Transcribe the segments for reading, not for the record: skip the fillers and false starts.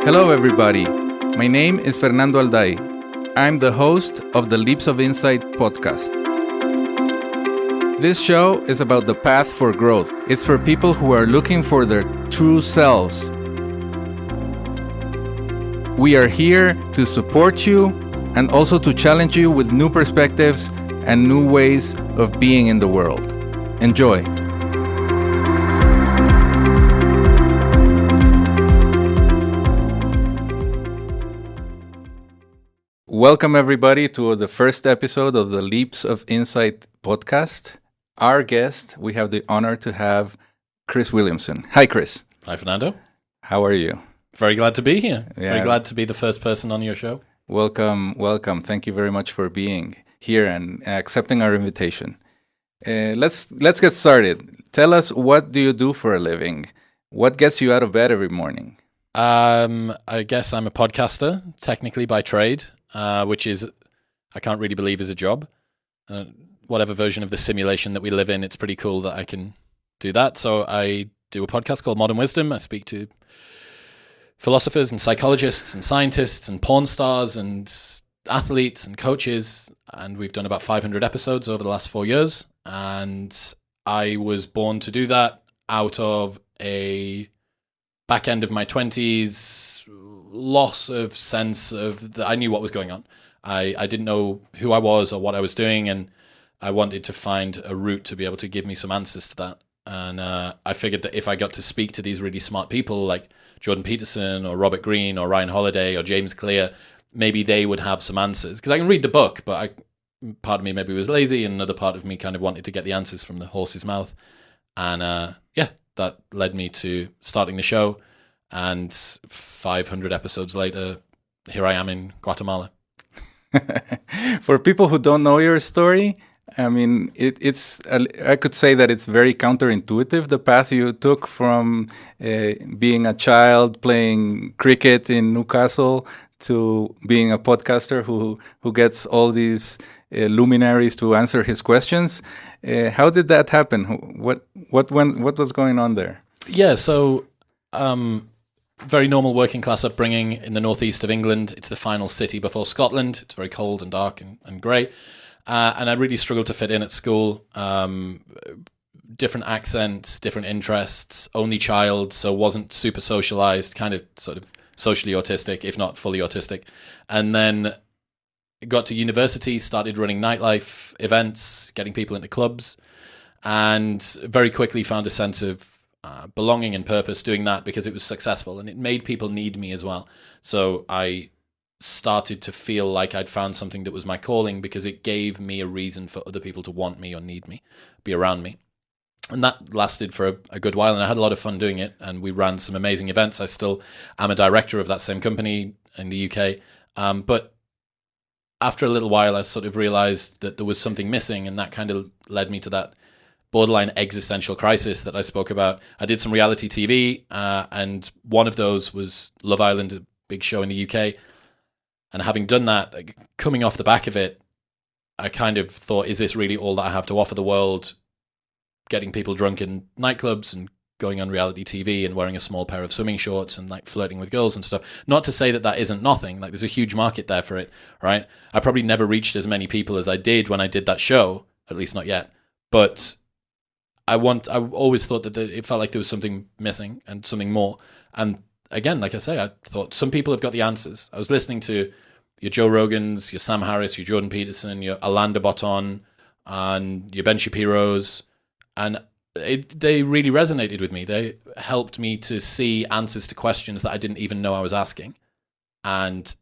Hello, everybody. My name is Fernando Alday. I'm the host of the Leaps of Insight podcast. This show is about the path for growth. It's for people who are looking for their true selves. We are here to support you and also to challenge you with new perspectives and new ways of being in the world. Enjoy. Welcome, everybody, to the first episode of the Leaps of Insight podcast. Our guest, we have the honor to have Chris Williamson. Hi, Chris. Hi, Fernando. How are you? Very glad to be here. Yeah. Very glad to be the first person on your show. Welcome. Thank you very much for being here and accepting our invitation. Let's get started. Tell us, what do you do for a living? What gets you out of bed every morning? I guess I'm a podcaster, technically by trade, which is, I can't really believe is a job. Whatever version of the simulation that we live in, it's pretty cool that I can do that. So I do a podcast called Modern Wisdom. I speak to philosophers and psychologists and scientists and porn stars and athletes and coaches. And we've done about 500 episodes over the last 4 years. And I was born to do that out of a back end of my 20s loss of sense of I knew what was going on. I didn't know who I was or what I was doing, and I wanted to find a route to be able to give me some answers to that. And I figured that if I got to speak to these really smart people like Jordan Peterson or Robert Greene or Ryan Holiday or James Clear, maybe they would have some answers. Because I can read the book, but part of me maybe was lazy, and another part of me kind of wanted to get the answers from the horse's mouth. And that led me to starting the show. And 500 episodes later, here I am in Guatemala. For people who don't know your story, I mean, I could say that it's very counterintuitive, the path you took from being a child playing cricket in Newcastle to being a podcaster who gets all these luminaries to answer his questions. How did that happen? What was going on there? Yeah, so very normal working class upbringing in the northeast of England. It's the final city before Scotland. It's very cold and dark and grey. And I really struggled to fit in at school. Different accents, different interests, only child, so wasn't super socialized, kind of sort of socially autistic, if not fully autistic. And then got to university, started running nightlife events, getting people into clubs, and very quickly found a sense of belonging and purpose doing that because it was successful and it made people need me as well. So I started to feel like I'd found something that was my calling because it gave me a reason for other people to want me or need me, be around me. And that lasted for a good while, and I had a lot of fun doing it, and we ran some amazing events. I still am a director of that same company in the UK. But after a little while, I sort of realized that there was something missing, and that kind of led me to that borderline existential crisis that I spoke about. I did some reality TV, and one of those was Love Island, a big show in the UK. And having done that, coming off the back of it, I kind of thought, is this really all that I have to offer the world? Getting people drunk in nightclubs and going on reality TV and wearing a small pair of swimming shorts and like flirting with girls and stuff. Not to say that that isn't nothing. Like, there's a huge market there for it, right? I probably never reached as many people as I did when I did that show, at least not yet. But I always thought that it felt like there was something missing and something more. And again, like I say, I thought some people have got the answers. I was listening to your Joe Rogans, your Sam Harris, your Jordan Peterson, your Alain de Botton, and your Ben Shapiro's, and they really resonated with me. They helped me to see answers to questions that I didn't even know I was asking. And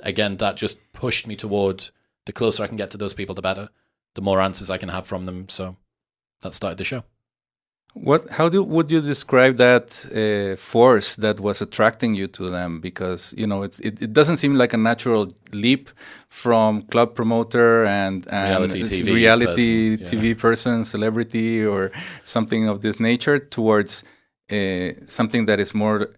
again, that just pushed me toward the closer I can get to those people, the better, the more answers I can have from them. So that started the show. Would you describe that force that was attracting you to them? Because it doesn't seem like a natural leap from club promoter and reality TV person, celebrity, or something of this nature towards something that is more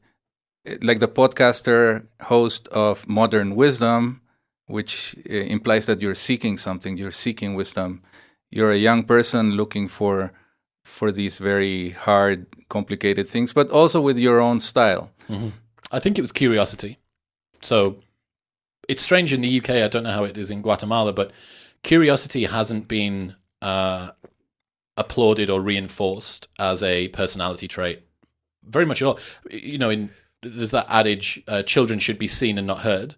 like the podcaster host of Modern Wisdom, which implies that you're seeking something. You're seeking wisdom. You're a young person looking for these very hard, complicated things, but also with your own style. Mm-hmm. I think it was curiosity. So it's strange in the UK. I don't know how it is in Guatemala, but curiosity hasn't been applauded or reinforced as a personality trait very much at all. There's that adage, children should be seen and not heard.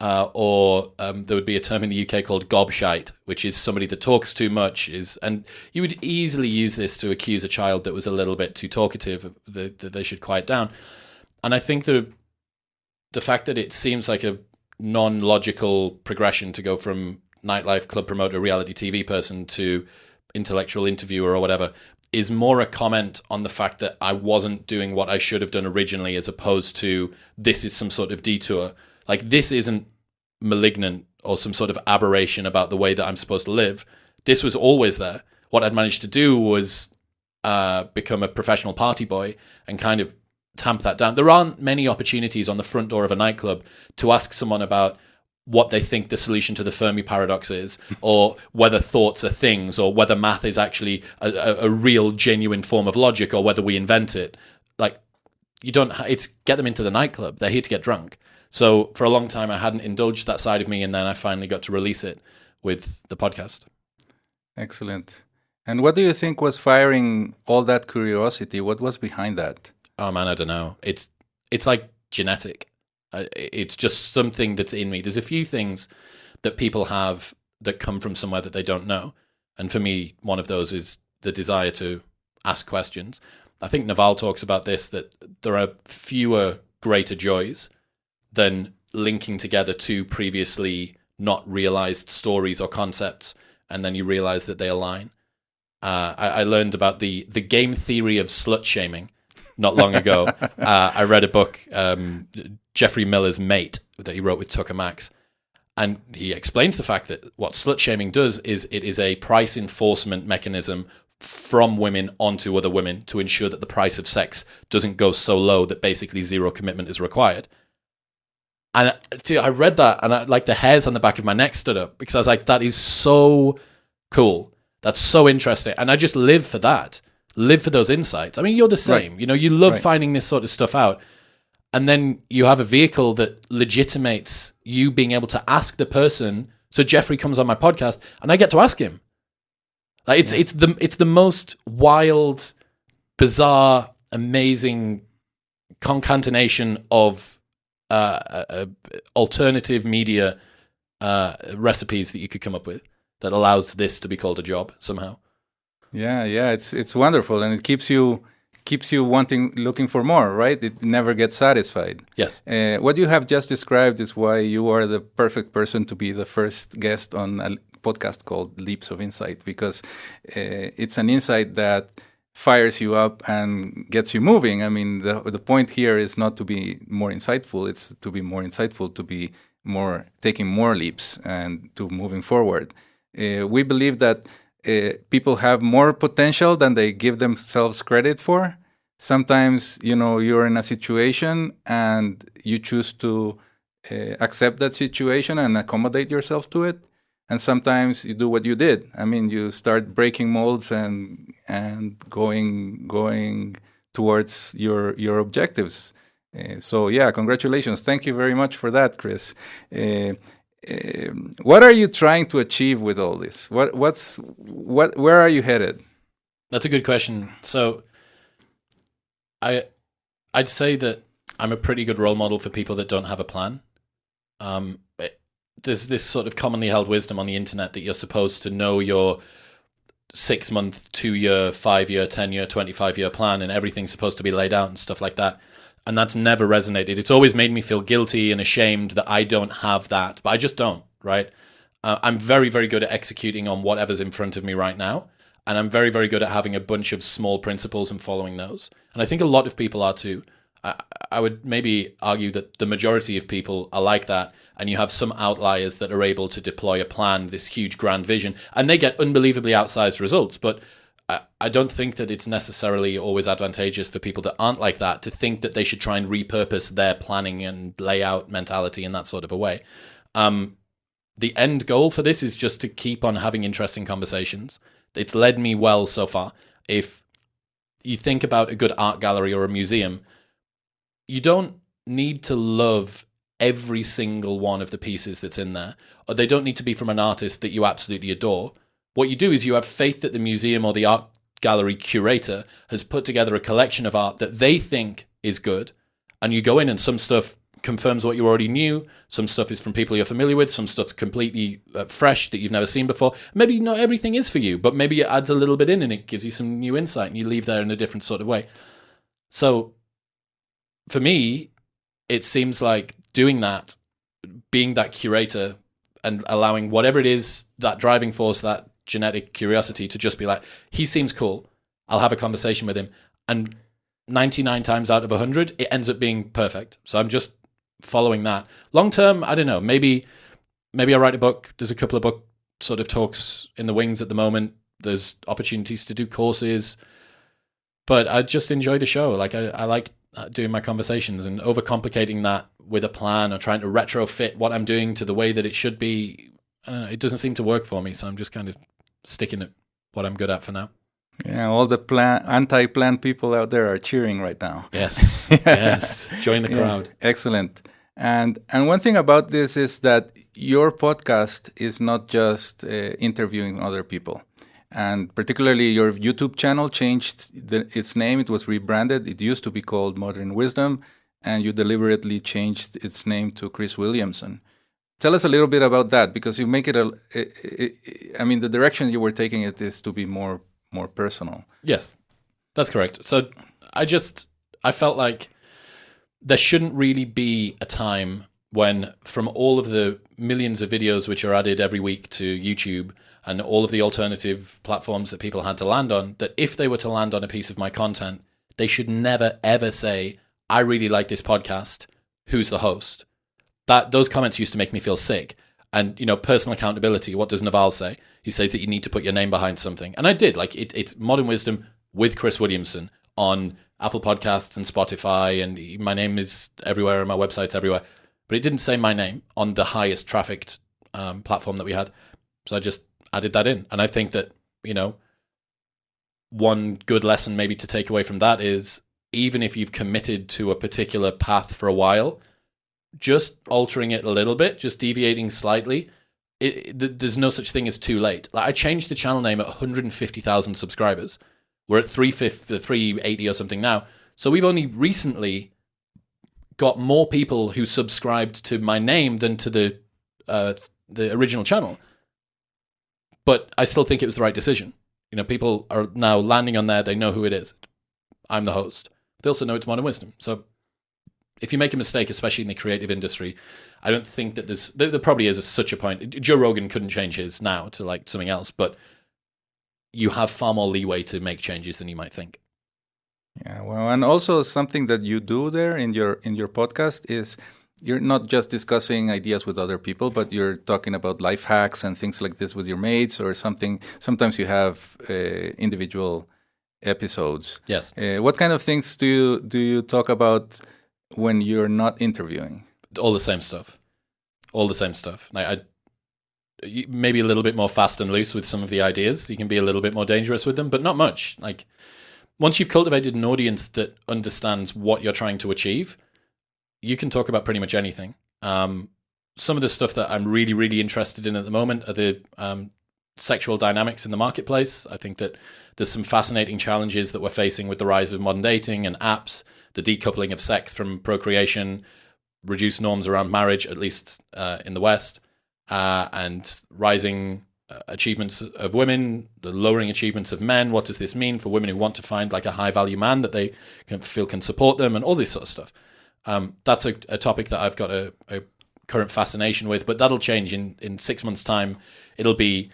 Or there would be a term in the UK called gobshite, which is somebody that talks too much. And you would easily use this to accuse a child that was a little bit too talkative, that they should quiet down. And I think the fact that it seems like a non-logical progression to go from nightlife club promoter, reality TV person to intellectual interviewer or whatever is more a comment on the fact that I wasn't doing what I should have done originally, as opposed to this is some sort of detour. Like, this isn't malignant or some sort of aberration about the way that I'm supposed to live. This was always there. What I'd managed to do was become a professional party boy and kind of tamp that down. There aren't many opportunities on the front door of a nightclub to ask someone about what they think the solution to the Fermi paradox is, or whether thoughts are things, or whether math is actually a real, genuine form of logic, or whether we invent it. Like, it's get them into the nightclub. They're here to get drunk. So for a long time, I hadn't indulged that side of me, and then I finally got to release it with the podcast. Excellent. And what do you think was firing all that curiosity? What was behind that? Oh man, I don't know. It's like genetic. It's just something that's in me. There's a few things that people have that come from somewhere that they don't know. And for me, one of those is the desire to ask questions. I think Naval talks about this, that there are fewer greater joys than linking together two previously not realized stories or concepts, and then you realize that they align. I learned about the game theory of slut shaming not long ago. I read a book, Jeffrey Miller's Mate, that he wrote with Tucker Max, and he explains the fact that what slut shaming does is it is a price enforcement mechanism from women onto other women to ensure that the price of sex doesn't go so low that basically zero commitment is required. And I read that, and like the hairs on the back of my neck stood up, because I was like, that is so cool. That's so interesting. And I just live for that. Live for those insights. I mean, you're the same. Right. You love finding this sort of stuff out. And then you have a vehicle that legitimates you being able to ask the person. So Jeffrey comes on my podcast, and I get to ask him. Like, it's the most wild, bizarre, amazing concatenation of alternative media recipes that you could come up with that allows this to be called a job somehow. Yeah, it's wonderful, and it keeps you looking for more, right? It never gets satisfied. Yes. What you have just described is why you are the perfect person to be the first guest on a podcast called Leaps of Insight, because it's an insight that fires you up and gets you moving. I mean, the point here is not to be more insightful; it's to be more insightful, to be more taking more leaps and to moving forward. We believe that people have more potential than they give themselves credit for. Sometimes, you're in a situation and you choose to accept that situation and accommodate yourself to it. And sometimes you do what you did. I mean, you start breaking molds and going towards your objectives. So yeah, congratulations. Thank you very much for that, Chris. What are you trying to achieve with all this? Where are you headed? That's a good question. So I'd say that I'm a pretty good role model for people that don't have a plan. There's this sort of commonly held wisdom on the internet that you're supposed to know your 6-month, 2-year, 5-year, 10-year, 25-year plan, and everything's supposed to be laid out and stuff like that. And that's never resonated. It's always made me feel guilty and ashamed that I don't have that, but I just don't, right? I'm very, very good at executing on whatever's in front of me right now. And I'm very, very good at having a bunch of small principles and following those. And I think a lot of people are too. I would maybe argue that the majority of people are like that, and you have some outliers that are able to deploy a plan, this huge grand vision, and they get unbelievably outsized results. But I don't think that it's necessarily always advantageous for people that aren't like that to think that they should try and repurpose their planning and layout mentality in that sort of a way. The end goal for this is just to keep on having interesting conversations. It's led me well so far. If you think about a good art gallery or a museum, you don't need to love every single one of the pieces that's in there. Or they don't need to be from an artist that you absolutely adore. What you do is you have faith that the museum or the art gallery curator has put together a collection of art that they think is good. And you go in and some stuff confirms what you already knew. Some stuff is from people you're familiar with. Some stuff's completely fresh that you've never seen before. Maybe not everything is for you, but maybe it adds a little bit in and it gives you some new insight and you leave there in a different sort of way. So for me, it seems like doing that, being that curator and allowing whatever it is, that driving force, that genetic curiosity to just be like, he seems cool. I'll have a conversation with him. And 99 times out of 100, it ends up being perfect. So I'm just following that. Long term, I don't know. Maybe I write a book. There's a couple of book sort of talks in the wings at the moment. There's opportunities to do courses. But I just enjoy the show. Like I like doing my conversations and overcomplicating that with a plan or trying to retrofit what I'm doing to the way that it should be. I don't know, it doesn't seem to work for me. So I'm just kind of sticking at what I'm good at for now. Yeah, all the anti-plan people out there are cheering right now. Yes, yes. Join the crowd. Yeah, excellent. And one thing about this is that your podcast is not just interviewing other people. And particularly your YouTube channel changed its name. It was rebranded. It used to be called Modern Wisdom, and you deliberately changed its name to Chris Williamson. Tell us a little bit about that, because you make it the direction you were taking it is to be more personal. Yes, that's correct. So I felt like there shouldn't really be a time when, from all of the millions of videos which are added every week to YouTube and all of the alternative platforms that people had to land on, that if they were to land on a piece of my content, they should never, ever say, I really like this podcast. Who's the host? Those comments used to make me feel sick. And, personal accountability, what does Naval say? He says that you need to put your name behind something. And I did. Like, it's Modern Wisdom with Chris Williamson on Apple Podcasts and Spotify, and my name is everywhere, and my website's everywhere. But it didn't say my name on the highest trafficked platform that we had. So I just added that in. And I think that, one good lesson maybe to take away from that is, even if you've committed to a particular path for a while, just altering it a little bit, just deviating slightly, there's no such thing as too late. Like, I changed the channel name at 150,000 subscribers. We're at 380 or something now. So we've only recently got more people who subscribed to my name than to the original channel. But I still think it was the right decision. People are now landing on there. They know who it is. I'm the host. They also know it's Modern Wisdom. So if you make a mistake, especially in the creative industry, I don't think that there probably is such a point. Joe Rogan couldn't change his now to like something else, but you have far more leeway to make changes than you might think. Yeah, well, and also something that you do there in your podcast is you're not just discussing ideas with other people, but you're talking about life hacks and things like this with your mates or something. Sometimes you have individual episodes. Yes. What kind of things do you talk about when you're not interviewing? All the same stuff. Like maybe a little bit more fast and loose with some of the ideas. You can be a little bit more dangerous with them, but not much. Like, once you've cultivated an audience that understands what you're trying to achieve, you can talk about pretty much anything. Some of the stuff that I'm really, really interested in at the moment are the sexual dynamics in the marketplace. I think that there's some fascinating challenges that we're facing with the rise of modern dating and apps, the decoupling of sex from procreation, reduced norms around marriage, at least in the West, and rising achievements of women, the lowering achievements of men. What does this mean for women who want to find like a high-value man that they can support them, and all this sort of stuff? That's a topic that I've got a current fascination with, but that'll change in 6 months' time. It'll be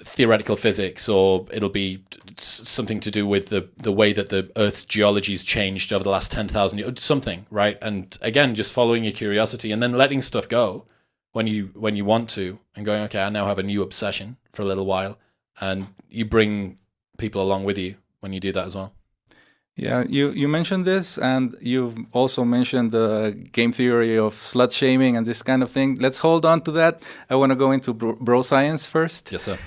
theoretical physics, or it'll be something to do with the way that the Earth's geology's changed over the last 10,000 years, something, right? And again, just following your curiosity and then letting stuff go when you want to, and going, okay, I now have a new obsession for a little while, and you bring people along with you when you do that as well. Yeah, you mentioned this, and you've also mentioned the game theory of slut shaming and this kind of thing. Let's hold on to that. I want to go into bro science first. Yes, sir.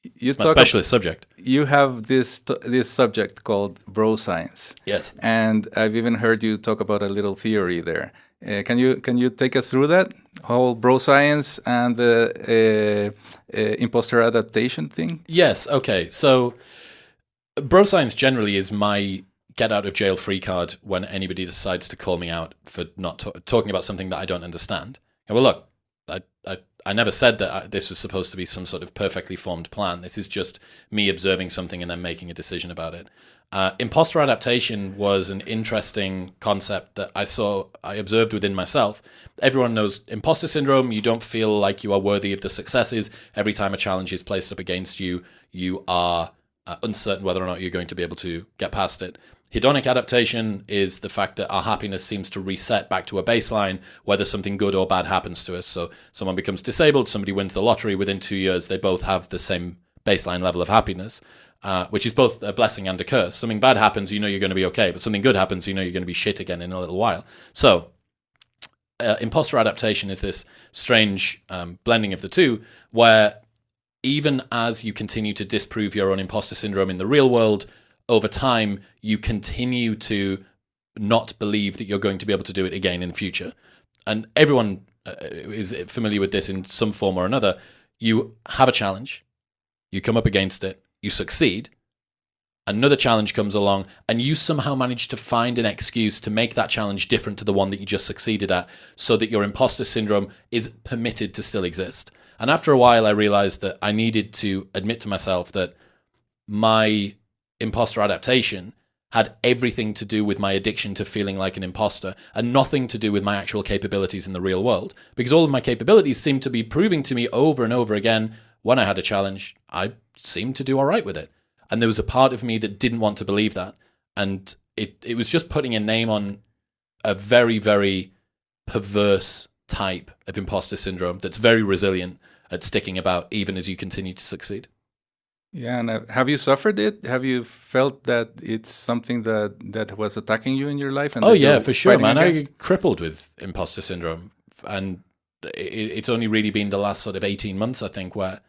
you My talk specialist subject. you have this subject called bro science. Yes. And I've even heard you talk about a little theory there. Can you take us through that whole bro science and the imposter adaptation thing? Yes. Okay. So, bro science generally is my get out of jail free card when anybody decides to call me out for not talking about something that I don't understand. And well, look, I never said that this was supposed to be some sort of perfectly formed plan. This is just me observing something and then making a decision about it. Imposter adaptation was an interesting concept that I observed within myself. Everyone knows imposter syndrome. You don't feel like you are worthy of the successes. Every time a challenge is placed up against you, you are uncertain whether or not you're going to be able to get past it. Hedonic adaptation is the fact that our happiness seems to reset back to a baseline, whether something good or bad happens to us. So someone becomes disabled, somebody wins the lottery, within 2 years, they both have the same baseline level of happiness, which is both a blessing and a curse. Something bad happens, you know you're going to be okay, but something good happens, you know you're going to be shit again in a little while. So imposter adaptation is this strange blending of the two, where even as you continue to disprove your own imposter syndrome in the real world, over time, you continue to not believe that you're going to be able to do it again in the future. And everyone is familiar with this in some form or another. You have a challenge, you come up against it, you succeed, another challenge comes along, and you somehow manage to find an excuse to make that challenge different to the one that you just succeeded at, so that your imposter syndrome is permitted to still exist. And after a while, I realized that I needed to admit to myself that my imposter adaptation had everything to do with my addiction to feeling like an imposter and nothing to do with my actual capabilities in the real world. Because all of my capabilities seemed to be proving to me over and over again, when I had a challenge, I seemed to do all right with it. And there was a part of me that didn't want to believe that. And it was just putting a name on a very, very perverse type of imposter syndrome that's very resilient at sticking about even as you continue to succeed. Yeah, and have you suffered it? Have you felt that it's something that was attacking you in your life? And oh yeah, for sure, man. Against? I crippled with imposter syndrome, and it's only really been the last sort of 18 months, I think, where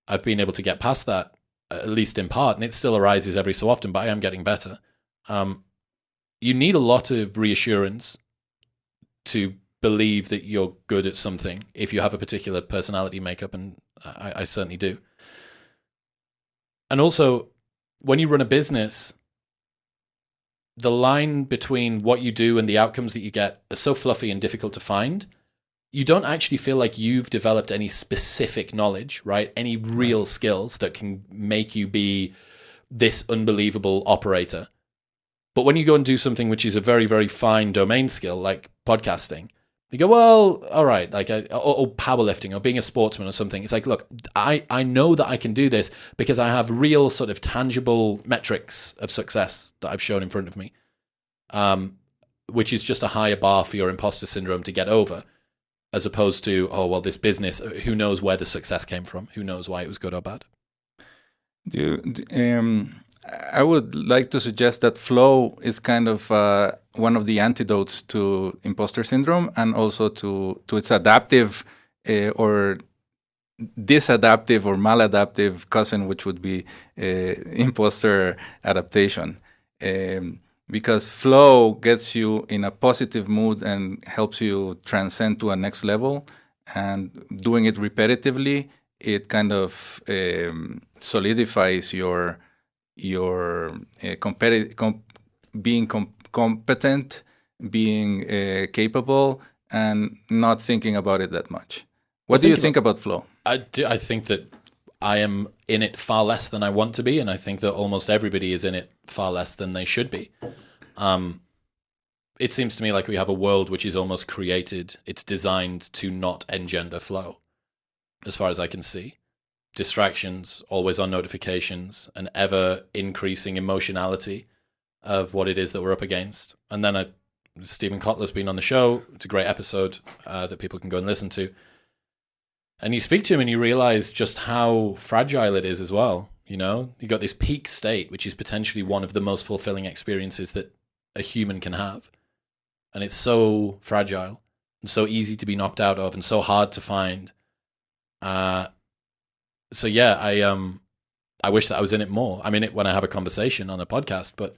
I've been able to get past that, at least in part, and it still arises every so often, but I am getting better. You need a lot of reassurance to believe that you're good at something if you have a particular personality makeup, and I certainly do. And also, when you run a business, the line between what you do and the outcomes that you get are so fluffy and difficult to find. You don't actually feel like you've developed any specific knowledge, right? Any real skills that can make you be this unbelievable operator. But when you go and do something which is a very, very fine domain skill, like podcasting, you go, well, all right, like or powerlifting or being a sportsman or something. It's like, look, I know that I can do this because I have real sort of tangible metrics of success that I've shown in front of me, which is just a higher bar for your imposter syndrome to get over, as opposed to, oh, well, this business, who knows where the success came from? Who knows why it was good or bad? I would like to suggest that flow is kind of one of the antidotes to imposter syndrome, and also to its adaptive or disadaptive or maladaptive cousin, which would be imposter adaptation. Because flow gets you in a positive mood and helps you transcend to a next level, and doing it repetitively, it kind of solidifies your being competent, being capable, and not thinking about it that much. What do you think about flow? I think that I am in it far less than I want to be, and I think that almost everybody is in it far less than they should be. It seems to me like we have a world which is almost created, it's designed to not engender flow, as far as I can see. Distractions, always on notifications, an ever-increasing emotionality of what it is that we're up against. And then Stephen Kotler's been on the show. It's a great episode that people can go and listen to. And you speak to him and you realize just how fragile it is as well. You know, you got this peak state, which is potentially one of the most fulfilling experiences that a human can have. And it's so fragile and so easy to be knocked out of and so hard to find. So yeah, I wish that I was in it more. I'm in it when I have a conversation on a podcast, but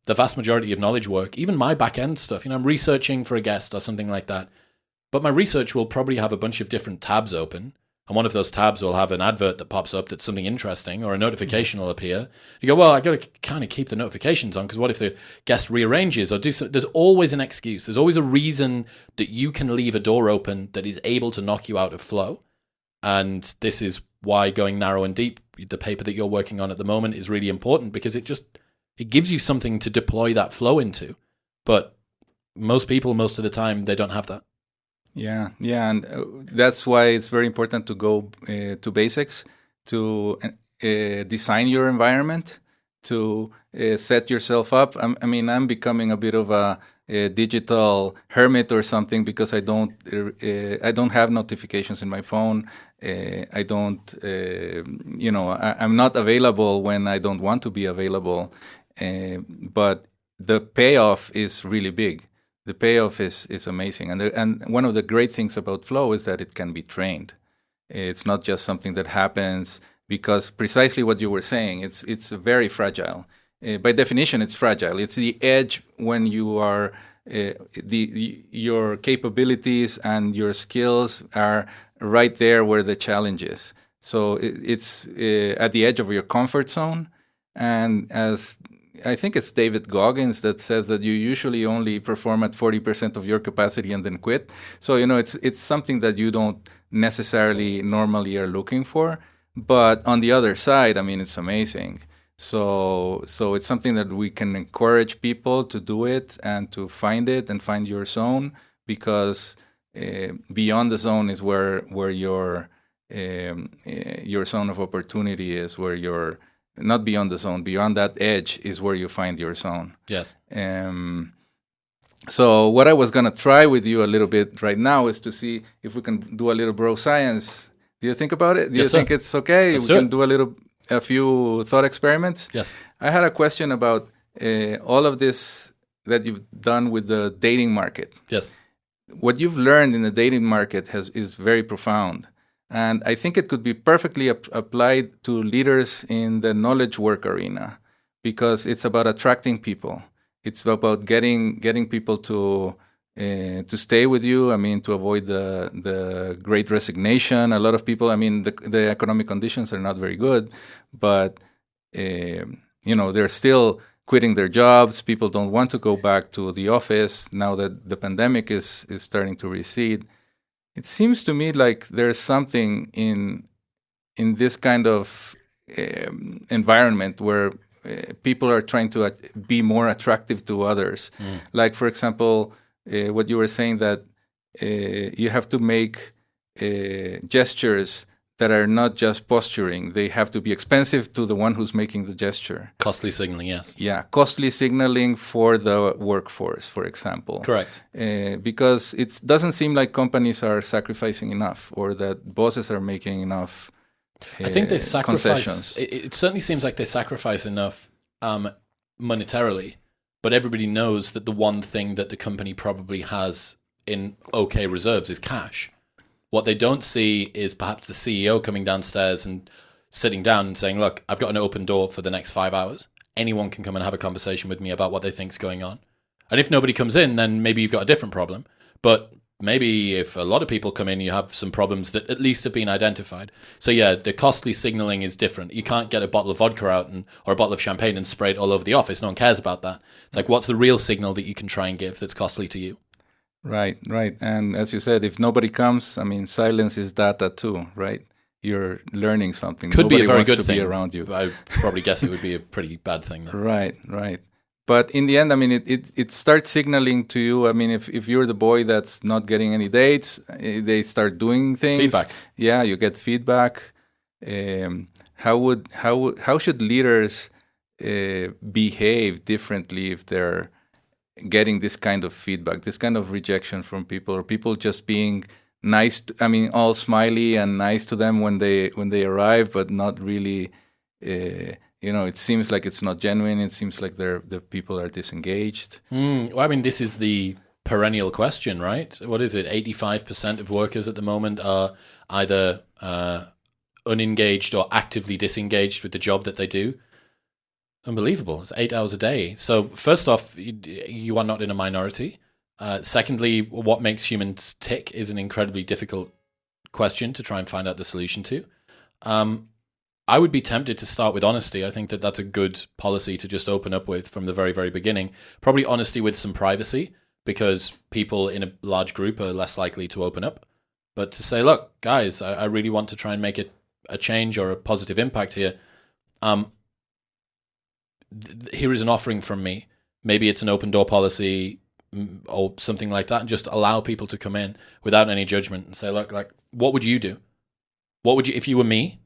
the vast majority of knowledge work, even my back end stuff, I'm researching for a guest or something like that. But my research will probably have a bunch of different tabs open. And one of those tabs will have an advert that pops up that's something interesting, or a notification will appear. You go, well, I got to kind of keep the notifications on, because what if the guest rearranges or do so? There's always an excuse. There's always a reason that you can leave a door open that is able to knock you out of flow. And this is why going narrow and deep, the paper that you're working on at the moment, is really important, because it gives you something to deploy that flow into. But most people, most of the time, they don't have that. Yeah, and that's why it's very important to go to basics, to design your environment, to set yourself up. I'm becoming a bit of a digital hermit or something, because I don't have notifications in my phone. I'm not available when I don't want to be available. But the payoff is really big. The payoff is amazing. And one of the great things about flow is that it can be trained. It's not just something that happens, because precisely what you were saying, it's very fragile. By definition, it's fragile. It's the edge when you are your capabilities and your skills are right there where the challenge is. So it's at the edge of your comfort zone. And as I think it's David Goggins that says that you usually only perform at 40% of your capacity and then quit. So, it's something that you don't necessarily normally are looking for. But on the other side, it's amazing. So it's something that we can encourage people to do it and to find it and find your zone, because beyond the zone is where your zone of opportunity is, where you're not beyond the zone. Beyond that edge is where you find your zone. Yes. So what I was going to try with you a little bit right now is to see if we can do a little bro science. Do you think about it? Do you think it's okay? Let's we can do a few thought experiments? Yes. I had a question about all of this that you've done with the dating market. Yes. What you've learned in the dating market is very profound. And I think it could be perfectly applied to leaders in the knowledge work arena, because it's about attracting people. It's about getting people to stay with you. To avoid the Great Resignation. A lot of people. The economic conditions are not very good, but they're still quitting their jobs. People don't want to go back to the office now that the pandemic is starting to recede. It seems to me like there's something in this kind of environment where people are trying to be more attractive to others. Like, for example, what you were saying, that you have to make gestures that are not just posturing. They have to be expensive to the one who's making the gesture. Costly signaling, yes. Yeah, costly signaling for the workforce, for example. Correct. Because it doesn't seem like companies are sacrificing enough, or that bosses are making enough I think they sacrifice. Concessions. It certainly seems like they sacrifice enough monetarily, but everybody knows that the one thing that the company probably has in okay reserves is cash. What they don't see is perhaps the CEO coming downstairs and sitting down and saying, look, I've got an open door for the next 5 hours. Anyone can come and have a conversation with me about what they think's going on. And if nobody comes in, then maybe you've got a different problem. But maybe if a lot of people come in, you have some problems that at least have been identified. So yeah, the costly signaling is different. You can't get a bottle of vodka out or a bottle of champagne and spray it all over the office. No one cares about that. It's like, what's the real signal that you can try and give that's costly to you? Right. And as you said, if nobody comes, silence is data too, right? You're learning something. Could nobody be a very wants good to thing. Be around you. I probably guess it would be a pretty bad thing. Right. But in the end, it starts signaling to you. If you're the boy that's not getting any dates, they start doing things. Feedback. Yeah, you get feedback. How should leaders behave differently if they're getting this kind of feedback, this kind of rejection from people, or people just being nice? All smiley and nice to them when they arrive, but not really. It seems like it's not genuine. It seems like the people are disengaged. This is the perennial question, right? What is it? 85% of workers at the moment are either unengaged or actively disengaged with the job that they do. Unbelievable. It's 8 hours a day. So first off, you are not in a minority. Secondly, what makes humans tick is an incredibly difficult question to try and find out the solution to. I would be tempted to start with honesty. I think that that's a good policy to just open up with from the very, very beginning. Probably honesty with some privacy, because people in a large group are less likely to open up. But to say, look, guys, I really want to try and make a change or a positive impact here. Here is an offering from me. Maybe it's an open door policy or something like that, and just allow people to come in without any judgment and say, look, like, what would you do? What would you, if you were me,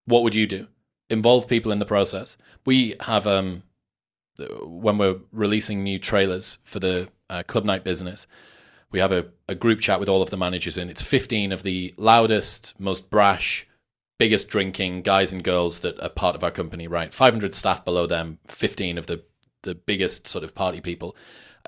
what would you do? Involve people in the process. We have, when we're releasing new trailers for the Club Night business, we have a group chat with all of the managers in. It's 15 of the loudest, most brash, biggest drinking guys and girls that are part of our company, right? 500 staff below them, 15 of the biggest sort of party people.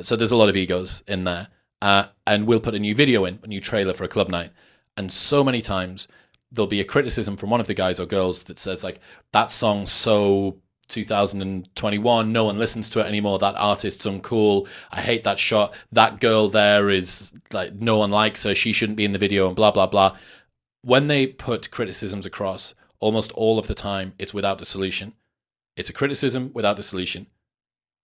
So there's a lot of egos in there. And we'll put a new video in, a new trailer for a Club Night. And so many times there'll be a criticism from one of the guys or girls that says, like, that song's so 2021, no one listens to it anymore, that artist's uncool, I hate that shot, that girl there is, like, no one likes her, she shouldn't be in the video, and blah, blah, blah. When they put criticisms across, almost all of the time, it's without a solution. It's a criticism without a solution.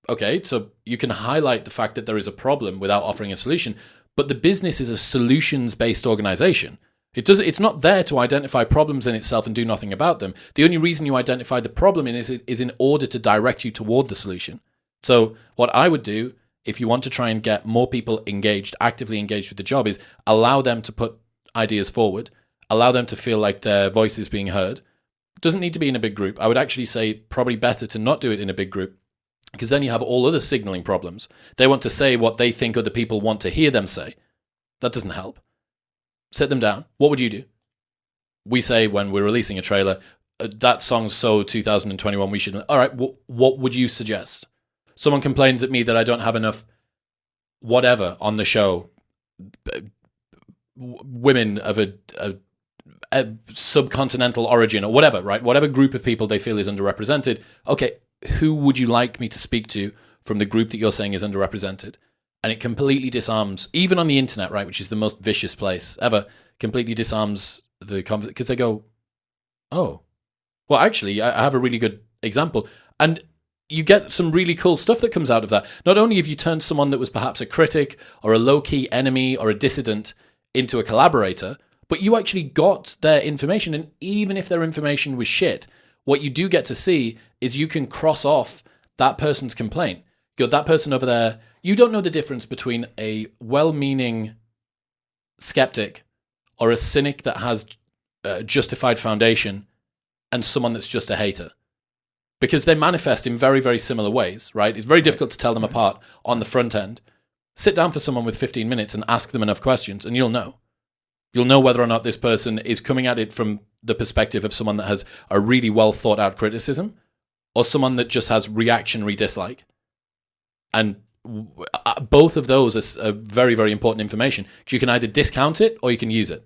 Okay, so you can highlight the fact that there is a problem without offering a solution, but the business is a solutions-based organization. It's not there to identify problems in itself and do nothing about them. The only reason you identify the problem is in order to direct you toward the solution. So what I would do, if you want to try and get more people engaged, actively engaged with the job, is allow them to put ideas forward, allow them to feel like their voice is being heard. It doesn't need to be in a big group. I would actually say probably better to not do it in a big group, because then you have all other signaling problems. They want to say what they think other people want to hear them say. That doesn't help. Sit them down. What would you do? We say when we're releasing a trailer, that song's so 2021, we should... All right, what would you suggest? Someone complains at me that I don't have enough whatever on the show. Women of a subcontinental origin or whatever, right? Whatever group of people they feel is underrepresented. Okay, who would you like me to speak to from the group that you're saying is underrepresented? And it completely disarms, even on the internet, right, which is the most vicious place ever, completely disarms the conversation, because they go, oh, well, actually, I have a really good example. And you get some really cool stuff that comes out of that. Not only have you turned someone that was perhaps a critic or a low-key enemy or a dissident into a collaborator, but you actually got their information. And even if their information was shit, what you do get to see is you can cross off that person's complaint. You got that person over there. You don't know the difference between a well-meaning skeptic or a cynic that has a justified foundation and someone that's just a hater, because they manifest in very, very similar ways, right? It's very difficult to tell them apart on the front end. Sit down for someone with 15 minutes and ask them enough questions, and you'll know. You'll know whether or not this person is coming at it from the perspective of someone that has a really well thought out criticism or someone that just has reactionary dislike. And both of those are very, very important information. You can either discount it or you can use it.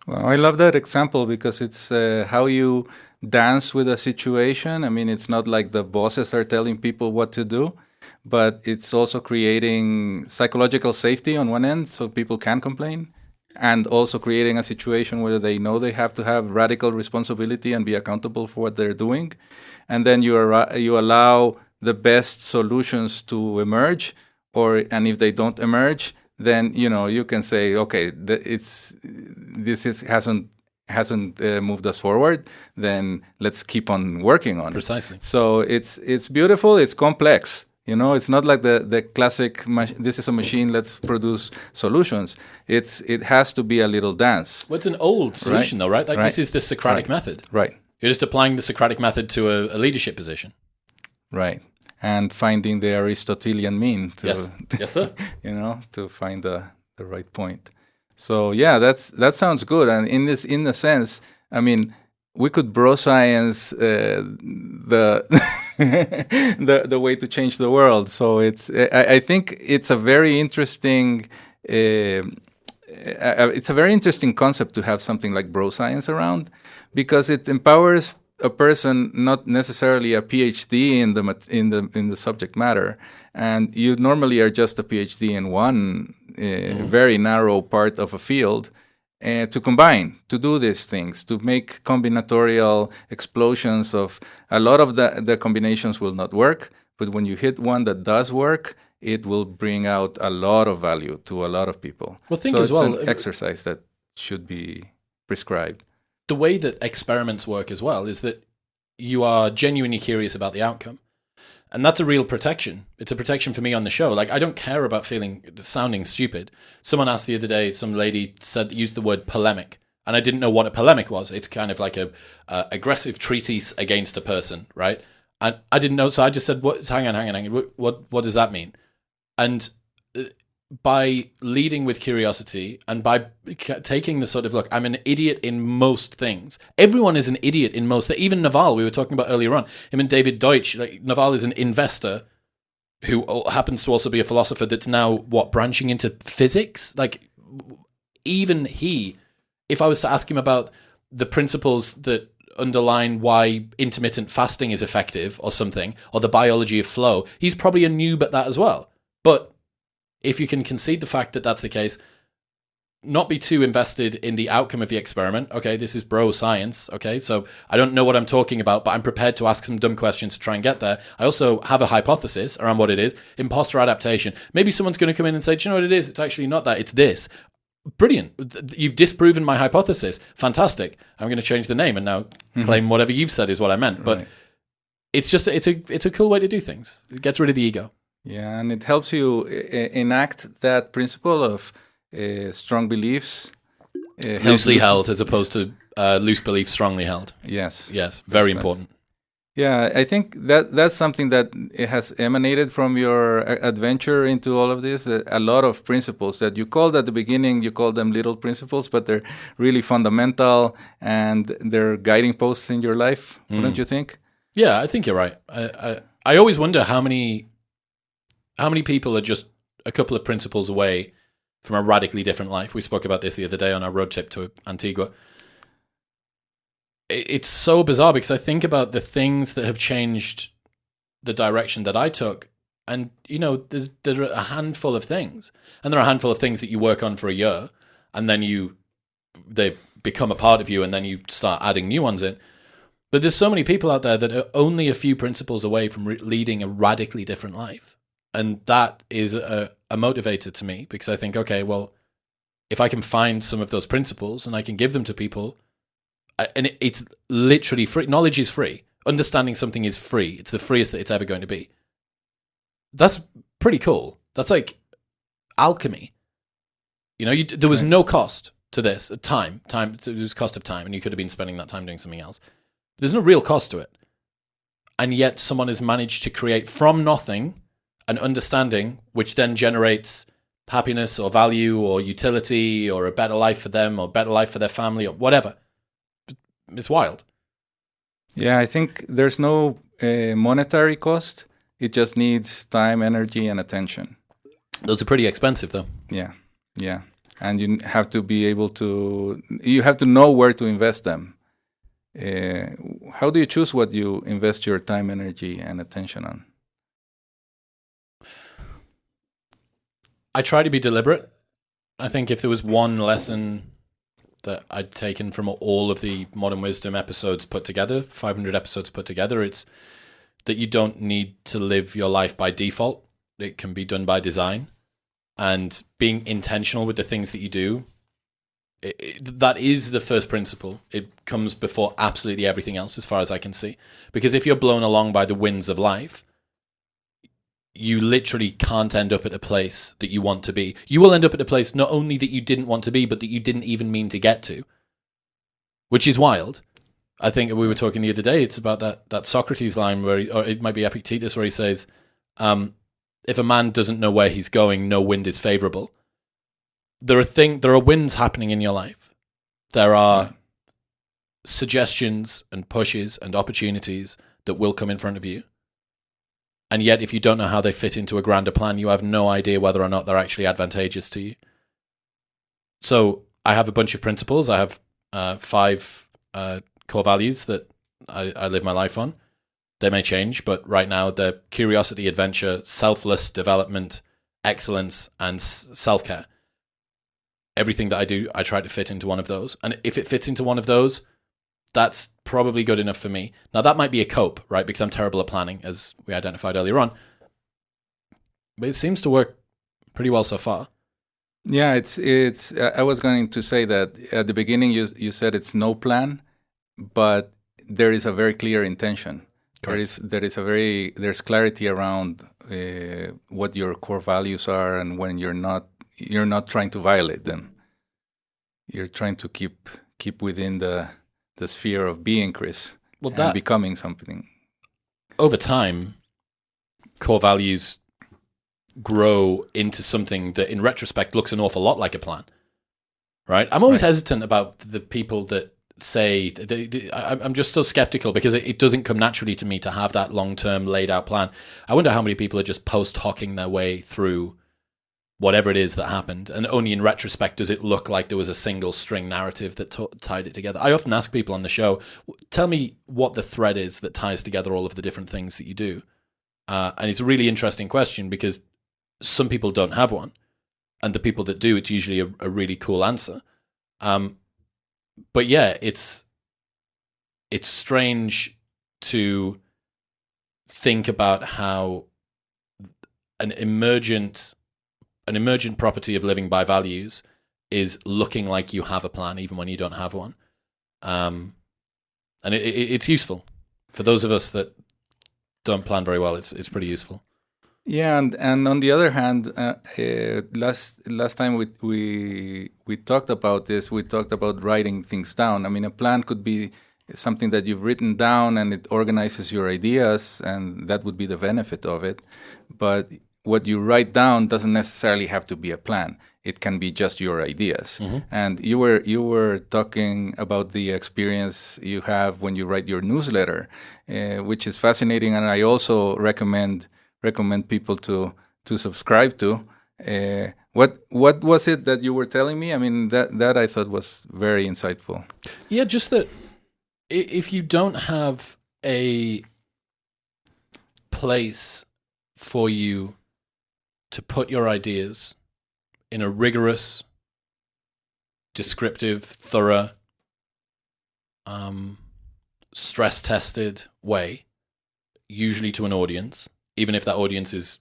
Well, I love that example because it's how you dance with a situation. I mean, it's not like the bosses are telling people what to do, but it's also creating psychological safety on one end so people can complain, and also creating a situation where they know they have to have radical responsibility and be accountable for what they're doing. And then you allow the best solutions to emerge, and if they don't emerge, then you can say, okay, hasn't moved us forward. Then let's keep on working on it. Precisely. So it's beautiful. It's complex. It's not like the classic. This is a machine. Let's produce solutions. It has to be a little dance. Well, it's an old solution, though, right? Like right. This is the Socratic method. Right. You're just applying the Socratic method to a leadership position. Right. And finding the Aristotelian mean to, yes, sir. To find the right point. So yeah, that sounds good. And in the sense, I mean, we could bro science the the way to change the world. So I think it's a very interesting concept to have something like bro science around, because it empowers a person, not necessarily a PhD in the subject matter, and you normally are just a PhD in one very narrow part of a field. To combine, to do these things, to make combinatorial explosions of a lot of the combinations will not work, but when you hit one that does work, it will bring out a lot of value to a lot of people. Well, think so as it's well, an exercise that should be prescribed. The way that experiments work as well is that you are genuinely curious about the outcome. And that's a real protection. It's a protection for me on the show. Like, I don't care about sounding stupid. Someone asked the other day, some lady used the word polemic, and I didn't know what a polemic was. It's kind of like a aggressive treatise against a person, right? And I didn't know, so I just said, hang on. What does that mean? And by leading with curiosity and by taking the sort of, look, I'm an idiot in most things. Everyone is an idiot in most things. Even Naval, we were talking about earlier on, him and David Deutsch, like, Naval is an investor who happens to also be a philosopher that's now, branching into physics? Like, even he, if I was to ask him about the principles that underline why intermittent fasting is effective or something, or the biology of flow, he's probably a noob at that as well. But if you can concede the fact that that's the case, not be too invested in the outcome of the experiment. Okay, this is bro science. Okay, so I don't know what I'm talking about, but I'm prepared to ask some dumb questions to try and get there. I also have a hypothesis around what it is. Imposter adaptation. Maybe someone's going to come in and say, do you know what it is? It's actually not that, it's this. Brilliant. You've disproven my hypothesis. Fantastic. I'm going to change the name and now claim whatever you've said is what I meant. But it's just, it's a cool way to do things. It gets rid of the ego. Yeah, and it helps you enact that principle of strong beliefs. Loosely held as opposed to loose beliefs strongly held. Yes. Yes, very important. Yeah, I think that's something that it has emanated from your adventure into all of this. A lot of principles that you called at the beginning, you called them little principles, but they're really fundamental and they're guiding posts in your life, wouldn't you think? Yeah, I think you're right. I always wonder how many people are just a couple of principles away from a radically different life. We spoke about this the other day on our road trip to Antigua. It's so bizarre because I think about the things that have changed the direction that I took. And, there are a handful of things. And there are a handful of things that you work on for a year. And then they become a part of you. And then you start adding new ones in. But there's so many people out there that are only a few principles away from leading a radically different life. And that is a motivator to me because I think, okay, well, if I can find some of those principles and I can give them to people, and it's literally free. Knowledge is free. Understanding something is free. It's the freest that it's ever going to be. That's pretty cool. That's like alchemy. There was no cost to this. Time. There was cost of time, and you could have been spending that time doing something else. There's no real cost to it. And yet someone has managed to create from nothing an understanding which then generates happiness or value or utility or a better life for them or better life for their family or whatever. It's wild. Yeah, I think there's no monetary cost. It just needs time, energy, and attention. Those are pretty expensive, though. Yeah. And you have to be able to, you have to know where to invest them. How do you choose what you invest your time, energy, and attention on? I try to be deliberate. I think if there was one lesson that I'd taken from all of the Modern Wisdom episodes put together, 500 episodes put together, it's that you don't need to live your life by default. It can be done by design. And being intentional with the things that you do, that is the first principle. It comes before absolutely everything else, as far as I can see. Because if you're blown along by the winds of life, you literally can't end up at a place that you want to be. You will end up at a place not only that you didn't want to be, but that you didn't even mean to get to, which is wild. I think we were talking the other day, it's about that Socrates line, or it might be Epictetus, where he says, if a man doesn't know where he's going, no wind is favorable. There are winds happening in your life. There are suggestions and pushes and opportunities that will come in front of you. And yet, if you don't know how they fit into a grander plan, you have no idea whether or not they're actually advantageous to you. So I have a bunch of principles. I have 5 core values that I live my life on. They may change, but right now they're curiosity, adventure, selfless development, excellence, and self-care. Everything that I do, I try to fit into one of those. And if it fits into one of those, that's probably good enough for me. Now, that might be a cope, right? Because I'm terrible at planning, as we identified earlier on. But it seems to work pretty well so far. Yeah, it's. I was going to say that at the beginning you said it's no plan, but there is a very clear intention. Correct. There's clarity around what your core values are, and when you're not trying to violate them. You're trying to keep within the sphere of being Chris, and becoming something. Over time, core values grow into something that in retrospect looks an awful lot like a plan, right? I'm always hesitant about the people that say, I'm just so skeptical because it doesn't come naturally to me to have that long-term laid out plan. I wonder how many people are just post-hocking their way through whatever it is that happened, and only in retrospect does it look like there was a single string narrative that tied it together. I often ask people on the show, tell me what the thread is that ties together all of the different things that you do. And it's a really interesting question because some people don't have one, and the people that do, it's usually a really cool answer. But yeah, it's strange to think about how an emergent property of living by values is looking like you have a plan even when you don't have one. And it's useful for those of us that don't plan very well. It's pretty useful. Yeah, and on the other hand, last time we talked about this. We talked about writing things down. I mean, a plan could be something that you've written down and it organizes your ideas, and that would be the benefit of it. But what you write down doesn't necessarily have to be a plan. It can be just your ideas. Mm-hmm. And you were talking about the experience you have when you write your newsletter, which is fascinating, and I also recommend people to subscribe to. What was it that you were telling me? I mean, that I thought was very insightful. Yeah, just that if you don't have a place for you to put your ideas in a rigorous, descriptive, thorough, stress-tested way, usually to an audience, even if that audience is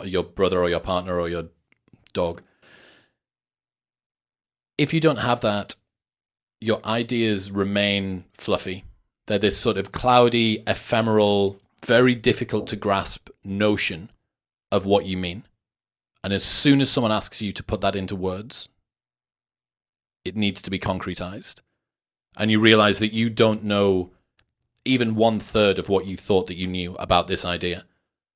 your brother or your partner or your dog. If you don't have that, your ideas remain fluffy. They're this sort of cloudy, ephemeral, very difficult to grasp notion of what you mean. And as soon as someone asks you to put that into words, it needs to be concretized. And you realize that you don't know even 1/3 of what you thought that you knew about this idea.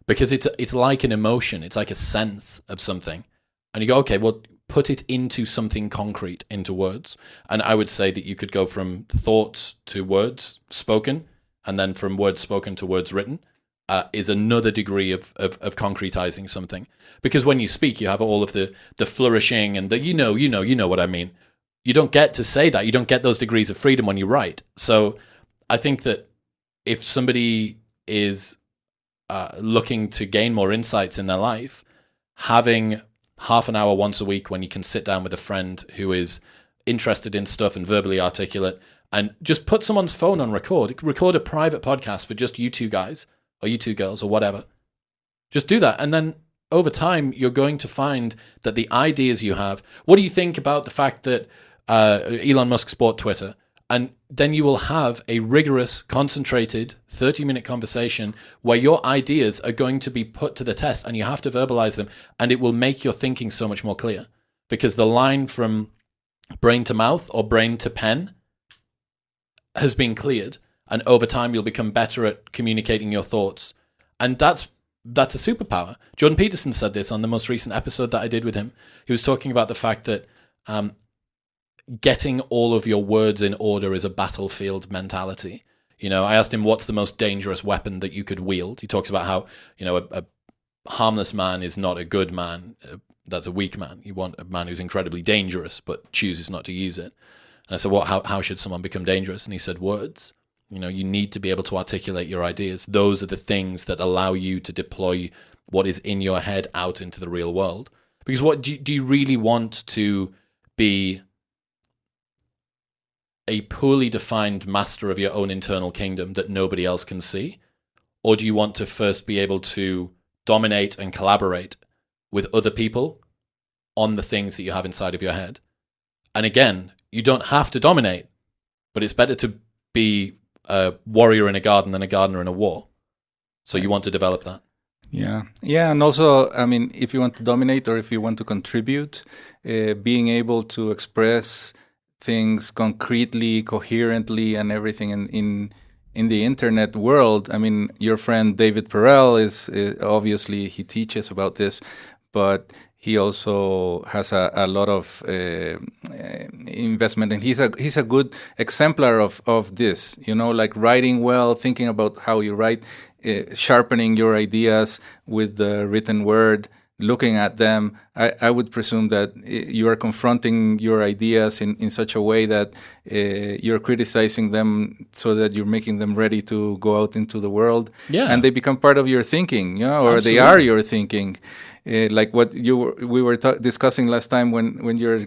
Because it's like an emotion, it's like a sense of something. And you go, okay, well, put it into something concrete, into words. And I would say that you could go from thoughts to words spoken, and then from words spoken to words written, is another degree of concretizing something. Because when you speak, you have all of the flourishing and the you know what I mean. You don't get to say that. You don't get those degrees of freedom when you write. So I think that if somebody is looking to gain more insights in their life, having half an hour once a week when you can sit down with a friend who is interested in stuff and verbally articulate, and just put someone's phone on record a private podcast for just you two guys or you two girls or whatever. Just do that. And then over time, you're going to find that the ideas you have, what do you think about the fact that Elon Musk's bought Twitter? And then you will have a rigorous, concentrated 30-minute conversation where your ideas are going to be put to the test and you have to verbalize them, and it will make your thinking so much more clear. Because the line from brain to mouth or brain to pen has been cleared, and over time you'll become better at communicating your thoughts. And that's a superpower. Jordan Peterson said this on the most recent episode that I did with him. He was talking about the fact that getting all of your words in order is a battlefield mentality. You know, I asked him, what's the most dangerous weapon that you could wield? He talks about how, you know, a harmless man is not a good man. That's a weak man. You want a man who's incredibly dangerous but chooses not to use it. And I said, "What? How should someone become dangerous?" And he said, "Words. You need to be able to articulate your ideas. Those are the things that allow you to deploy what is in your head out into the real world. Because what do you really want to be a poorly defined master of your own internal kingdom that nobody else can see? Or do you want to first be able to dominate and collaborate with other people on the things that you have inside of your head? And again, you don't have to dominate, but it's better to be a warrior in a garden than a gardener in a war. So you want to develop that. Yeah, and also, I mean, if you want to dominate or if you want to contribute, being able to express things concretely, coherently, and everything in the internet world. I mean, your friend David Perel is obviously, he teaches about this, but he also has a lot of investment, and he's a good exemplar of this. Like writing well, thinking about how you write, sharpening your ideas with the written word, looking at them. I would presume that you are confronting your ideas in such a way that you're criticizing them so that you're making them ready to go out into the world. Yeah. And they become part of your thinking, or Absolutely. they are your thinking. Like what we were discussing last time when you're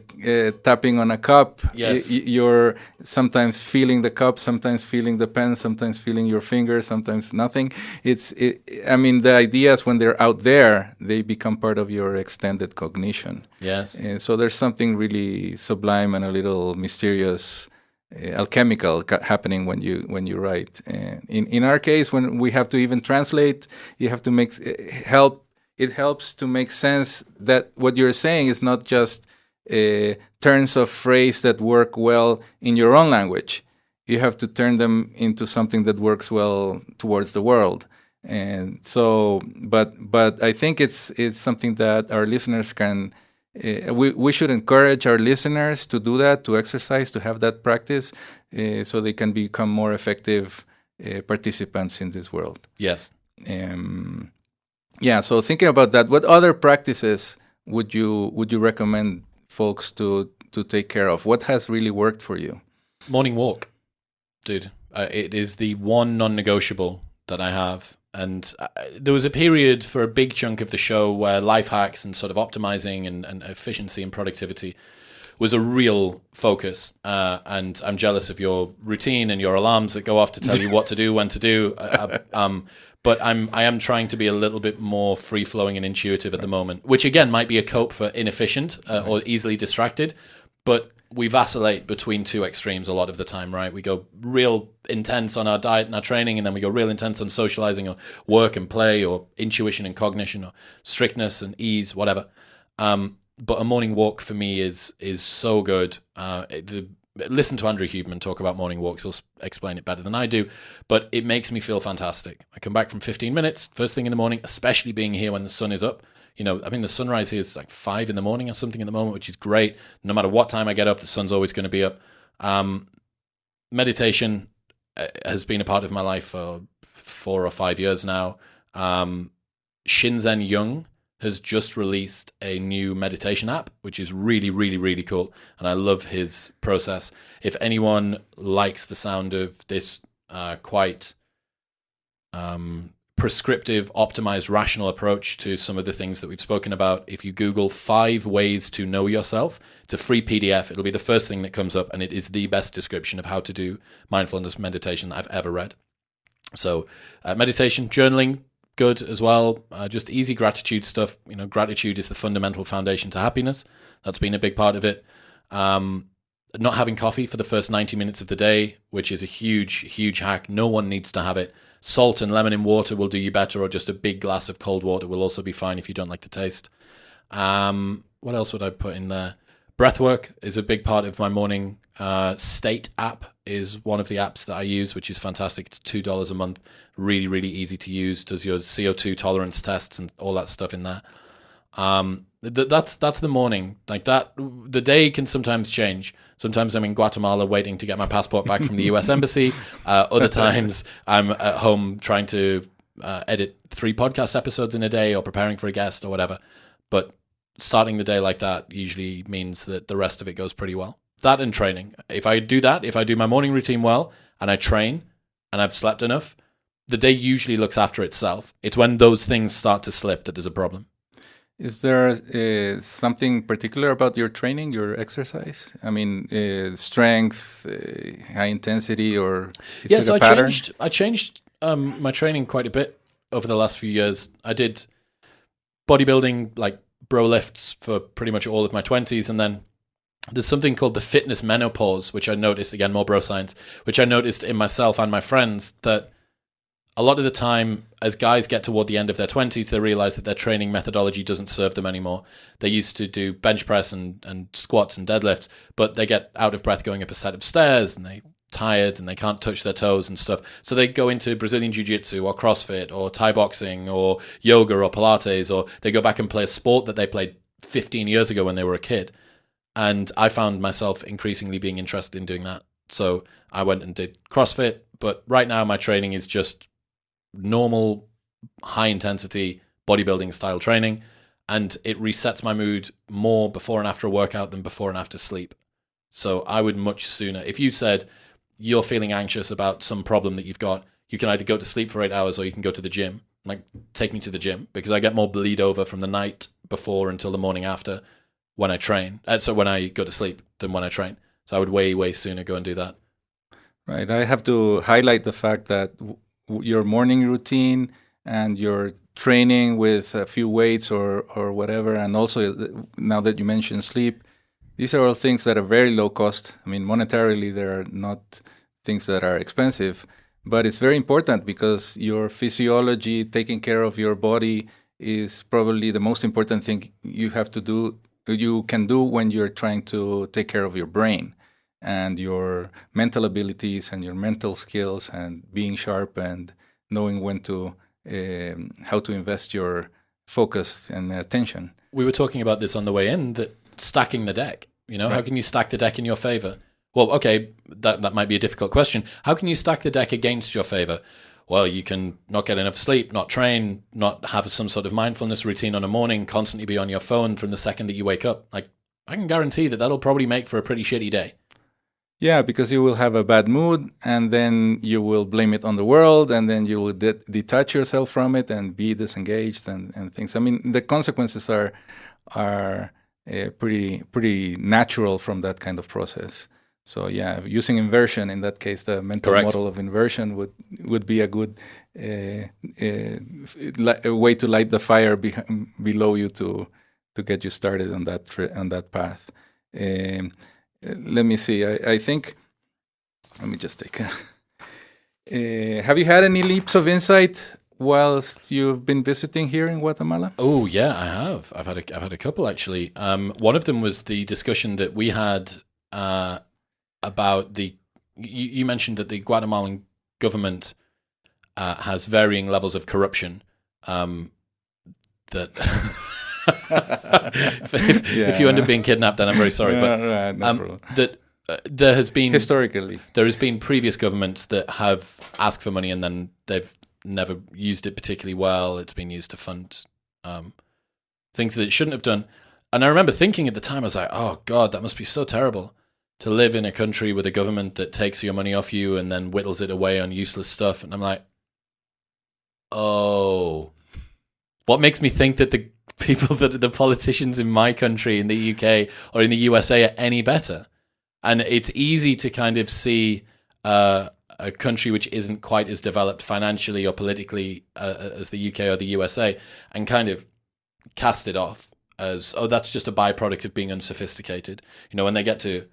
tapping on a cup. Yes. You're sometimes feeling the cup, sometimes feeling the pen, sometimes feeling your finger, sometimes nothing. I mean, the ideas, when they're out there, they become part of your extended cognition. Yes. So there's something really sublime and a little mysterious, alchemical happening when you write. In our case, when we have to even translate, you have to help. It helps to make sense that what you're saying is not just turns of phrase that work well in your own language. You have to turn them into something that works well towards the world. And so, but I think it's something that our listeners can. We should encourage our listeners to do that, to exercise, to have that practice, so they can become more effective participants in this world. Yes. Yeah, so thinking about that, what other practices would you recommend folks to take care of? What has really worked for you? Morning walk, dude. It is the one non-negotiable that I have. And there was a period for a big chunk of the show where life hacks and sort of optimizing and efficiency and productivity was a real focus. And I'm jealous of your routine and your alarms that go off to tell you what to do, when to do. But I am trying to be a little bit more free-flowing and intuitive at the moment, which again might be a cope for inefficient or easily distracted. But we vacillate between two extremes a lot of the time, right? We go real intense on our diet and our training, and then we go real intense on socializing or work and play or intuition and cognition or strictness and ease, whatever. But a morning walk for me is so good. Listen to Andrew Huberman talk about morning walks. He'll explain it better than I do. But it makes me feel fantastic. I come back from 15 minutes, first thing in the morning, especially being here when the sun is up. I mean, the sunrise here is like 5 in the morning or something at the moment, which is great. No matter what time I get up, the sun's always going to be up. Meditation has been a part of my life for 4 or 5 years now. Shinzen Young has just released a new meditation app, which is really, really, really cool. And I love his process. If anyone likes the sound of this quite prescriptive, optimized, rational approach to some of the things that we've spoken about, if you Google 5 ways to know yourself, it's a free PDF. It'll be the first thing that comes up, and it is the best description of how to do mindfulness meditation that I've ever read. So meditation, journaling, good as well. Just easy gratitude stuff. Gratitude is the fundamental foundation to happiness. That's been a big part of it. Not having coffee for the first 90 minutes of the day, which is a huge, huge hack. No one needs to have it. Salt and lemon in water will do you better, or just a big glass of cold water will also be fine if you don't like the taste. What else would I put in there? Breathwork is a big part of my morning. State app is one of the apps that I use, which is fantastic. It's $2 a month. Really, really easy to use. Does your CO2 tolerance tests and all that stuff in there. That's the morning. Like that, the day can sometimes change. Sometimes I'm in Guatemala waiting to get my passport back from the US Embassy. Other times I'm at home trying to edit 3 podcast episodes in a day or preparing for a guest or whatever. But starting the day like that usually means that the rest of it goes pretty well. That and training. If I do that, if I do my morning routine well and I train and I've slept enough, the day usually looks after itself. It's when those things start to slip that there's a problem. Is there something particular about your training, your exercise? I mean, strength, high intensity, or is it a pattern? I changed my training quite a bit over the last few years. I did bodybuilding, like bro lifts, for pretty much all of my 20s, and then there's something called the fitness menopause, which I noticed, again, more bro science, which I noticed in myself and my friends, that a lot of the time, as guys get toward the end of their 20s, they realize that their training methodology doesn't serve them anymore. They used to do bench press and squats and deadlifts, but they get out of breath going up a set of stairs, and they're tired and they can't touch their toes and stuff. So they go into Brazilian Jiu-Jitsu or CrossFit or Thai boxing or yoga or Pilates, or they go back and play a sport that they played 15 years ago when they were a kid. And I found myself increasingly being interested in doing that. So I went and did CrossFit, but right now my training is just normal, high-intensity bodybuilding style training, and it resets my mood more before and after a workout than before and after sleep. So I would much sooner, if you said you're feeling anxious about some problem that you've got, you can either go to sleep for 8 hours or you can go to the gym. Like, take me to the gym, because I get more bleed over from the night before until the morning after when I train. So when I go to sleep than when I train. So I would way sooner go and do that. Right. I have to highlight the fact that your morning routine and your training with a few weights or whatever, and also now that you mentioned sleep, these are all things that are very low cost. I mean, monetarily, they are not things that are expensive, but it's very important because your physiology, taking care of your body, is probably the most important thing you can do when you're trying to take care of your brain and your mental abilities and your mental skills and being sharp and knowing when to, how to invest your focus and attention. We were talking about this on the way in, that stacking the deck, right. How can you stack the deck in your favor? Well, okay, that might be a difficult question. How can you stack the deck against your favor? Well, you can not get enough sleep, not train, not have some sort of mindfulness routine on a morning, constantly be on your phone from the second that you wake up. Like, I can guarantee that that'll probably make for a pretty shitty day. Yeah, because you will have a bad mood, and then you will blame it on the world, and then you will detach yourself from it and be disengaged and things. I mean, the consequences are pretty natural from that kind of process. So yeah, using inversion, in that case, the mental Correct. model of inversion would be a good way to light the fire below you to get you started on that path. Let me see. I think. Let me just take a. Have you had any leaps of insight whilst you've been visiting here in Guatemala? Oh yeah, I have. I've had a couple actually. One of them was the discussion that we had about the. You mentioned that the Guatemalan government has varying levels of corruption. That. if you end up being kidnapped, then I'm very sorry. But no that there has been historically there has been previous governments that have asked for money and then they've never used it particularly well. It's been used to fund things that it shouldn't have done. And I remember thinking at the time, I was like, "Oh God, that must be so terrible to live in a country with a government that takes your money off you and then whittles it away on useless stuff." And I'm like, "Oh, what makes me think that the people that are the politicians in my country, in the UK or in the USA, are any better?" And it's easy to kind of see a country which isn't quite as developed financially or politically as the UK or the USA and kind of cast it off as, oh, that's just a byproduct of being unsophisticated. When they get to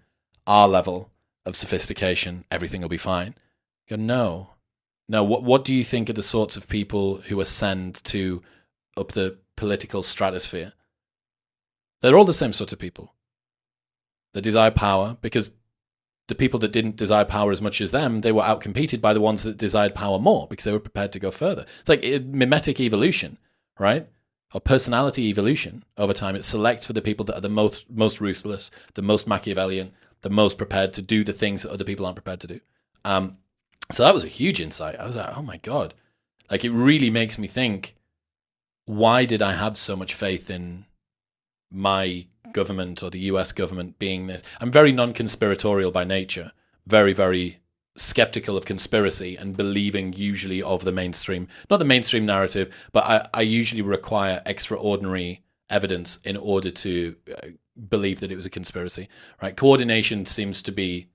our level of sophistication, everything will be fine. You go, no. What do you think are the sorts of people who ascend to up the political stratosphere? They're all the same sort of people. They desire power because the people that didn't desire power as much as them, they were outcompeted by the ones that desired power more because they were prepared to go further. It's like mimetic evolution, right? Or personality evolution over time. It selects for the people that are the most ruthless, the most Machiavellian, the most prepared to do the things that other people aren't prepared to do. So that was a huge insight. I was like, oh my God. Like, it really makes me think, why did I have so much faith in my government or the US government being this. I'm very non-conspiratorial by nature, very, very skeptical of conspiracy and believing usually of the mainstream, not the mainstream narrative, but I usually require extraordinary evidence in order to believe that it was a conspiracy, right? Coordination seems to be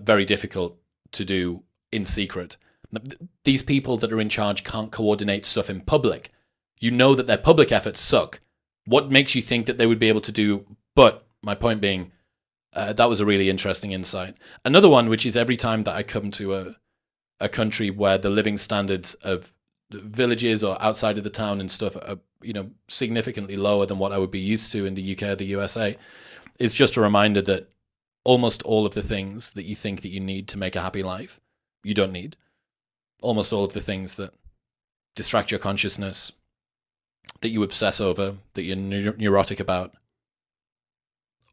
very difficult to do in secret. These people that are in charge can't coordinate stuff in public. You know that their public efforts suck. What makes you think that they would be able to do? But my point being, that was a really interesting insight. Another one, which is every time that I come to a country where the living standards of villages or outside of the town and stuff are, significantly lower than what I would be used to in the UK or the USA, is just a reminder that almost all of the things that you think that you need to make a happy life, you don't need. Almost all of the things that distract your consciousness, that you obsess over, that you're neurotic about,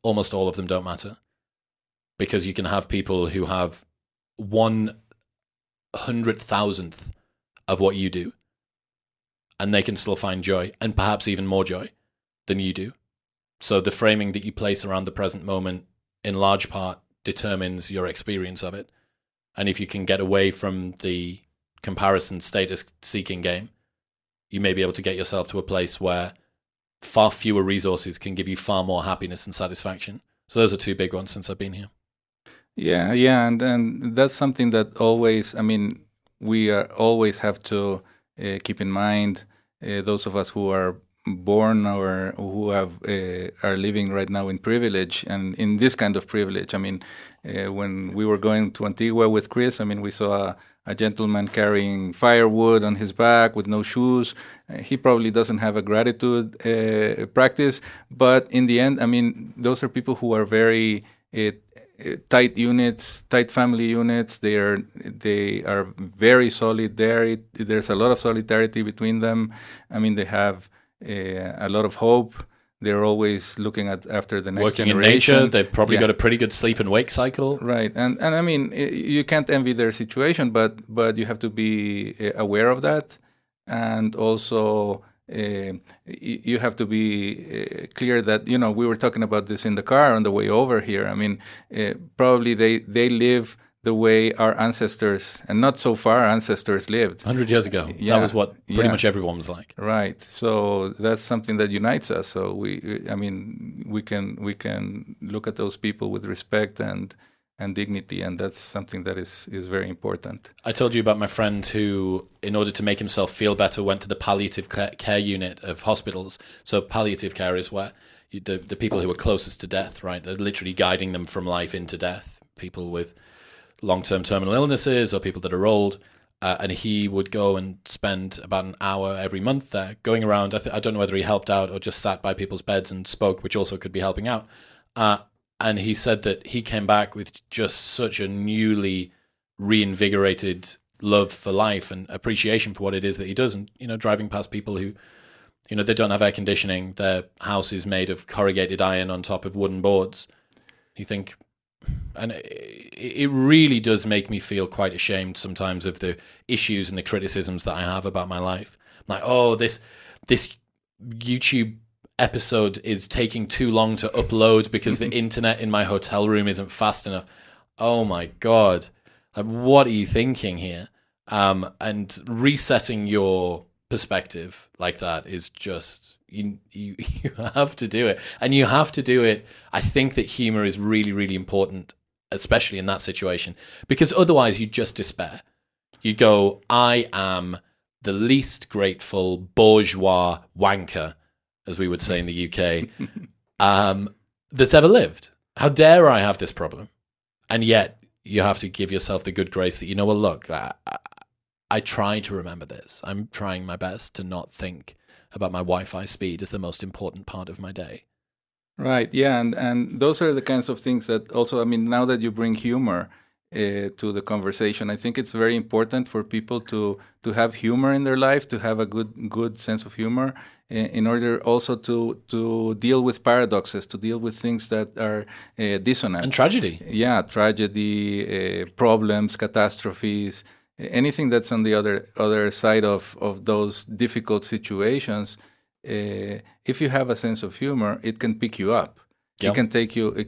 almost all of them don't matter. Because you can have people who have 100,000th of what you do, and they can still find joy, and perhaps even more joy than you do. So the framing that you place around the present moment, in large part, determines your experience of it. And if you can get away from the comparison status-seeking game, you may be able to get yourself to a place where far fewer resources can give you far more happiness and satisfaction. So those are two big ones since I've been here. Yeah, and that's something that always, we always have to keep in mind, those of us who are born or who are living right now in privilege, and in this kind of privilege. When we were going to Antigua with Chris, we saw a gentleman carrying firewood on his back with no shoes. He probably doesn't have a gratitude practice, but in the end, those are people who are very tight units, tight family units. They are very solid there. There's a lot of solidarity between them. They have a lot of hope. They're always looking after the next working generation. In nature. They've probably got a pretty good sleep and wake cycle. Right. And you can't envy their situation, but you have to be aware of that. And also you have to be clear that, we were talking about this in the car on the way over here. Probably they live the way our ancestors, and not so far ancestors, lived 100 years ago. Yeah, that was what pretty much everyone was like. Right. So that's something that unites us. So we can look at those people with respect and dignity, and that's something that is very important. I told you about my friend who, in order to make himself feel better, went to the palliative care unit of hospitals. So palliative care is where the people who are closest to death, right? They're literally guiding them from life into death. People with long-term terminal illnesses or people that are old. And he would go and spend about an hour every month there, going around. I don't know whether he helped out or just sat by people's beds and spoke, which also could be helping out. And he said that he came back with just such a newly reinvigorated love for life and appreciation for what it is that he does. And, driving past people who, they don't have air conditioning, their house is made of corrugated iron on top of wooden boards. You think, and it really does make me feel quite ashamed sometimes of the issues and the criticisms that I have about my life. I'm like, oh, this YouTube episode is taking too long to upload because the internet in my hotel room isn't fast enough. Oh my God. What are you thinking here? And resetting your perspective like that is just, you have to do it. And you have to do it. I think that humor is really, really important, especially in that situation, because otherwise you just despair. You go, I am the least grateful bourgeois wanker, as we would say in the UK, that's ever lived. How dare I have this problem? And yet you have to give yourself the good grace that, well, look, I try to remember this. I'm trying my best to not think about my Wi-Fi speed as the most important part of my day. Right, yeah, and those are the kinds of things that also, now that you bring humor to the conversation, I think it's very important for people to have humor in their life, to have a good sense of humor, in order also to deal with paradoxes, to deal with things that are dissonant. And tragedy. Yeah, tragedy, problems, catastrophes, anything that's on the other side of those difficult situations. if you have a sense of humor, it can pick you up. Yep. It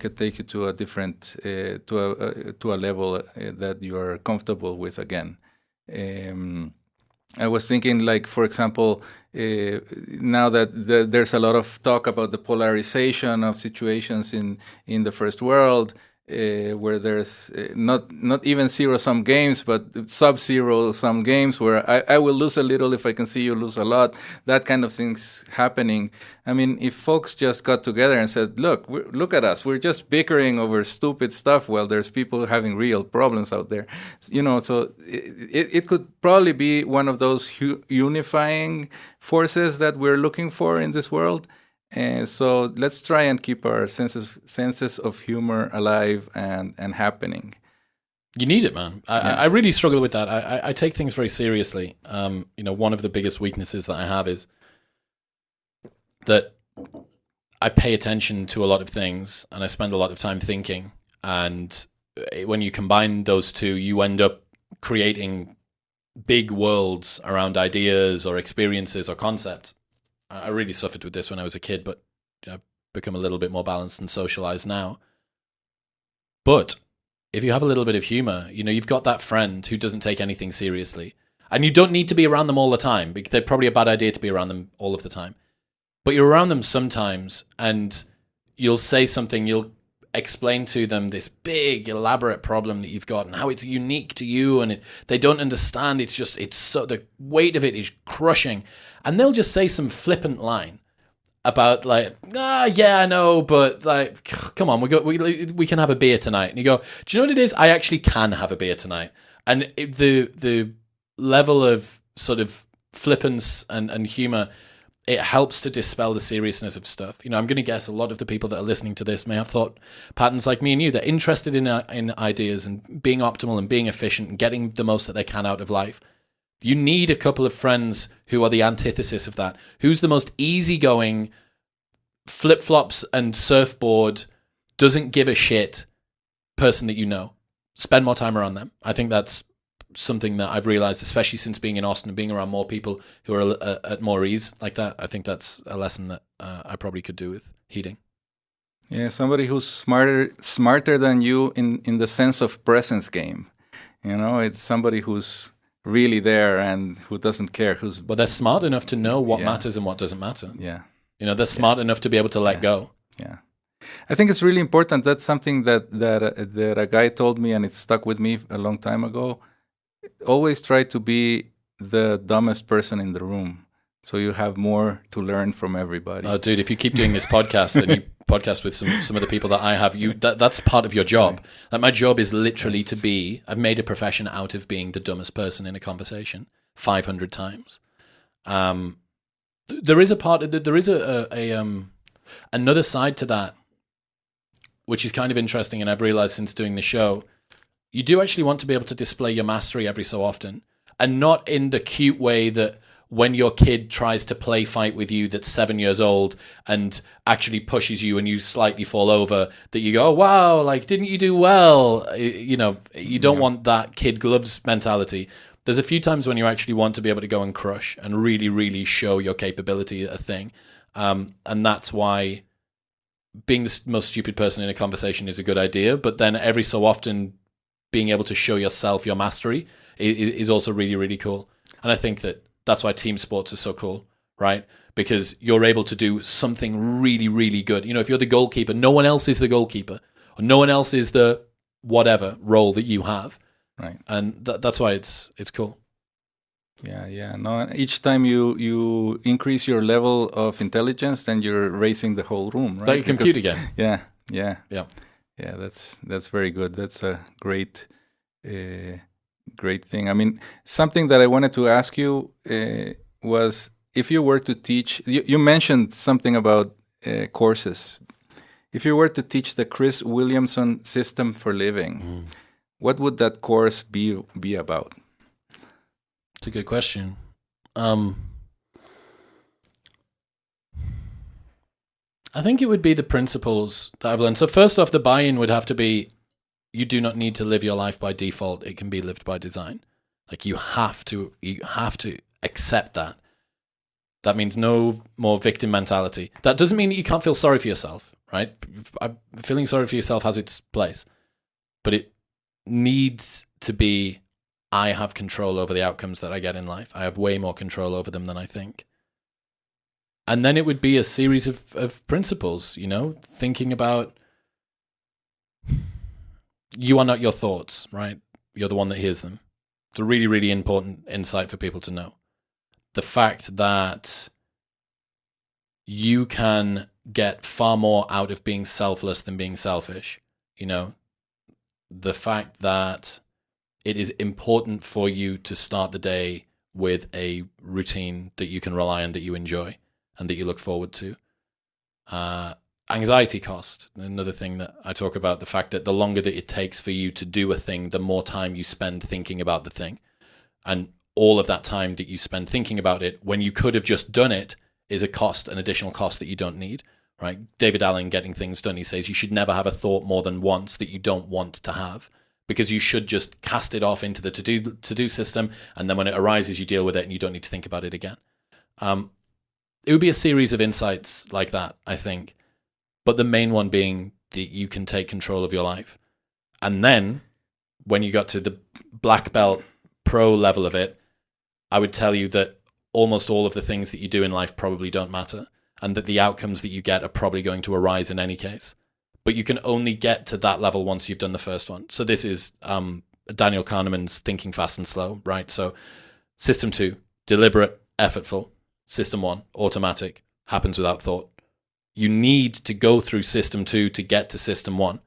could take you to a different to a level that you are comfortable with again. I was thinking, like, for example, now that there's a lot of talk about the polarization of situations in the first world, where there's not even zero-sum games, but sub-zero-sum games where I will lose a little if I can see you lose a lot, that kind of things happening. I mean, if folks just got together and said, look at us, we're just bickering over stupid stuff while there's people having real problems out there. So it could probably be one of those unifying forces that we're looking for in this world. And so let's try and keep our senses of humor alive and happening. You need it, man. I really struggle with that. I take things very seriously. One of the biggest weaknesses that I have is that I pay attention to a lot of things and I spend a lot of time thinking. And when you combine those two, you end up creating big worlds around ideas or experiences or concepts. I really suffered with this when I was a kid, but I've become a little bit more balanced and socialized now. But if you have a little bit of humor, you've got that friend who doesn't take anything seriously. And you don't need to be around them all the time, because they're probably a bad idea to be around them all of the time. But you're around them sometimes, and you'll say something, you'll explain to them this big, elaborate problem that you've got and how it's unique to you, and they don't understand. It's so the weight of it is crushing. And they'll just say some flippant line about yeah, I know, but like, come on, we can have a beer tonight. And you go, do you know what it is? I actually can have a beer tonight. And the level of sort of flippance and humor, it helps to dispel the seriousness of stuff. I'm going to guess a lot of the people that are listening to this may have thought patterns like me and you. They're interested in ideas and being optimal and being efficient and getting the most that they can out of life. You need a couple of friends who are the antithesis of that. Who's the most easygoing, flip-flops and surfboard, doesn't give a shit person that you know? Spend more time around them. I think that's something that I've realized, especially since being in Austin and being around more people who are at more ease like that. I think that's a lesson that I probably could do with heating. Yeah, somebody who's smarter than you in the sense of presence game. It's somebody who's really there and who doesn't care. But they're smart enough to know what matters and what doesn't matter. Yeah. They're smart enough to be able to let go. Yeah. I think it's really important. That's something that a guy told me, and it stuck with me a long time ago. Always try to be the dumbest person in the room, so you have more to learn from everybody. Oh, dude, if you keep doing this podcast and you podcast with some of the people that I have, that's part of your job. Like, my job is literally to be, I've made a profession out of being the dumbest person in a conversation 500 times. There is another side to that, which is kind of interesting, and I've realized since doing the show. You do actually want to be able to display your mastery every so often, and not in the cute way that when your kid tries to play fight with you that's 7 years old and actually pushes you and you slightly fall over, that you go, oh, wow, like, didn't you do well? You don't want that kid gloves mentality. There's a few times when you actually want to be able to go and crush and really, really show your capability at a thing. And that's why being the most stupid person in a conversation is a good idea, but then every so often being able to show yourself your mastery is also really, really cool. And I think that's why team sports are so cool, right? Because you're able to do something really, really good. If you're the goalkeeper, no one else is the goalkeeper, or no one else is the whatever role that you have. Right. And that's why it's cool. Yeah. No, each time you increase your level of intelligence, then you're raising the whole room, right? Like you compute again. Yeah. Yeah, that's very good. That's a great thing. I mean, something that I wanted to ask you was, if you were to teach, you mentioned something about courses. If you were to teach the Chris Williamson system for living, what would that course be about? It's a good question. I think it would be the principles that I've learned. So first off, the buy-in would have to be, you do not need to live your life by default. It can be lived by design. Like, you have to accept that That means no more victim mentality. That doesn't mean that you can't feel sorry for yourself, right? Feeling sorry for yourself has its place, but it needs to be, I have control over the outcomes that I get in life. I have way more control over them than I think. And then it would be a series of principles, you know, thinking about, you are not your thoughts, right? You're the one that hears them. It's a really, really important insight for people to know. The fact that you can get far more out of being selfless than being selfish, you know? The fact that it is important for you to start the day with a routine that you can rely on, that you enjoy, and that you look forward to. Anxiety cost, another thing that I talk about, the fact that the longer that it takes for you to do a thing, the more time you spend thinking about the thing. And all of that time that you spend thinking about it, when you could have just done it, is a cost, an additional cost that you don't need, right? David Allen, Getting Things Done, he says you should never have a thought more than once that you don't want to have, because you should just cast it off into the to-do system, and then when it arises, you deal with it and you don't need to think about it again. It would be a series of insights like that, I think, but the main one being that you can take control of your life. And then when you got to the black belt pro level of it, I would tell you that almost all of the things that you do in life probably don't matter, and that the outcomes that you get are probably going to arise in any case. But you can only get to that level once you've done the first one. So this is Daniel Kahneman's Thinking Fast and Slow, right? So system 2, deliberate, effortful. System 1, automatic, happens without thought. You need to go through system 2 to get to system 1.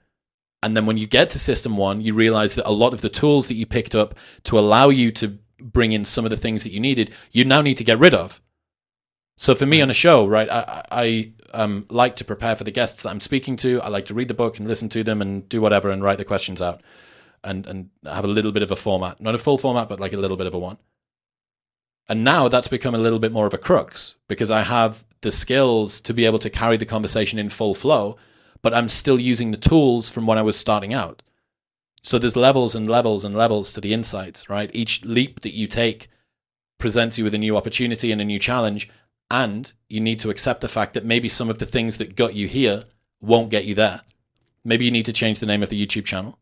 And then when you get to system 1, you realize that a lot of the tools that you picked up to allow you to bring in some of the things that you needed, you now need to get rid of. So for me on a show, right, I like to prepare for the guests that I'm speaking to. I like to read the book and listen to them and do whatever and write the questions out and have a little bit of a format. Not a full format, but like a little bit of a one. And now that's become a little bit more of a crux, because I have the skills to be able to carry the conversation in full flow, but I'm still using the tools from when I was starting out. So there's levels and levels and levels to the insights, right? Each leap that you take presents you with a new opportunity and a new challenge, and you need to accept the fact that maybe some of the things that got you here won't get you there. Maybe you need to change the name of the YouTube channel.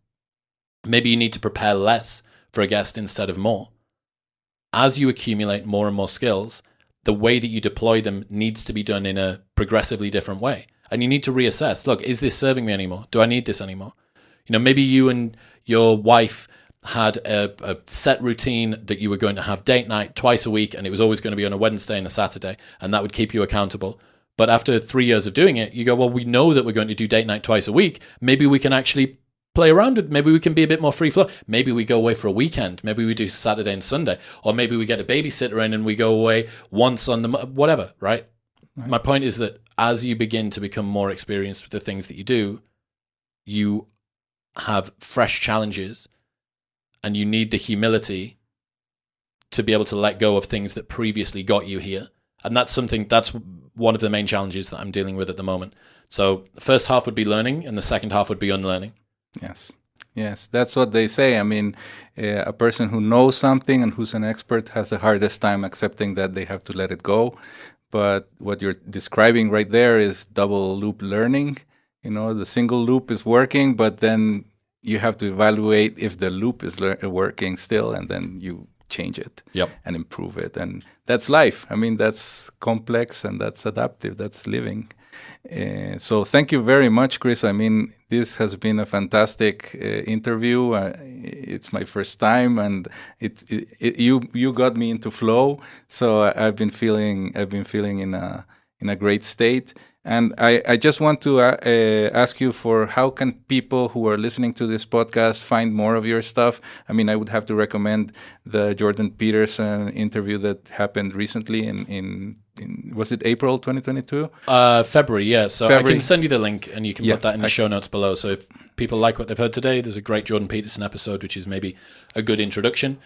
Maybe you need to prepare less for a guest instead of more. As you accumulate more and more skills, the way that you deploy them needs to be done in a progressively different way. And you need to reassess, look, is this serving me anymore? Do I need this anymore? You know, maybe you and your wife had a set routine that you were going to have date night twice a week, and it was always going to be on a Wednesday and a Saturday, and that would keep you accountable. But after 3 years of doing it, you go, well, we know that we're going to do date night twice a week. Maybe we can actually play around with, maybe we can be a bit more free flow. Maybe we go away for a weekend. Maybe we do Saturday and Sunday, or maybe we get a babysitter in and we go away once on the whatever, right? My point is that as you begin to become more experienced with the things that you do, you have fresh challenges, and you need the humility to be able to let go of things that previously got you here. And that's one of the main challenges that I'm dealing with at the moment. So the first half would be learning, and the second half would be unlearning. Yes, that's what they say. I mean, a person who knows something and who's an expert has the hardest time accepting that they have to let it go. But what you're describing right there is double loop learning. You know, the single loop is working, but then you have to evaluate if the loop is working still, and then you change it and improve it. And that's life. I mean, that's complex and that's adaptive. That's living. So thank you very much, Chris. I mean, this has been a fantastic interview. It's my first time, and you got me into flow. So I've been feeling in a great state. And I just want to ask you for how can people who are listening to this podcast find more of your stuff? I mean, I would have to recommend the Jordan Peterson interview that happened recently in was it April 2022? February, yeah. So February. I can send you the link, and you can put that in the show notes below. So if people like what they've heard today, there's a great Jordan Peterson episode, which is maybe a good introduction.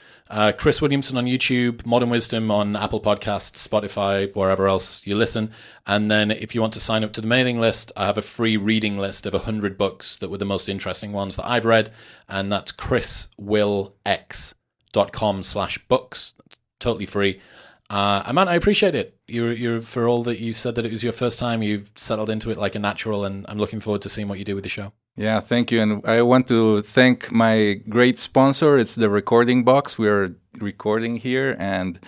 Chris Williamson on YouTube, Modern Wisdom on Apple Podcasts, Spotify, wherever else you listen. And then if you want to sign up to the mailing list, I have a free reading list of 100 books that were the most interesting ones that I've read. And that's chriswillx.com/books. Totally free. Man, I appreciate it. You're for all that you said that it was your first time. You've settled into it like a natural, and I'm looking forward to seeing what you do with the show. Yeah, thank you. And I want to thank my great sponsor. It's the Recording Box. We are recording here, and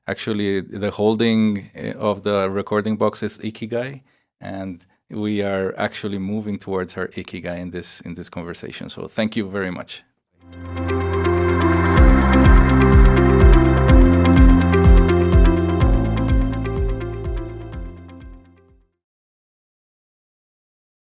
actually the holding of the Recording Box is Ikigai, and we are actually moving towards our Ikigai in this conversation. So thank you very much.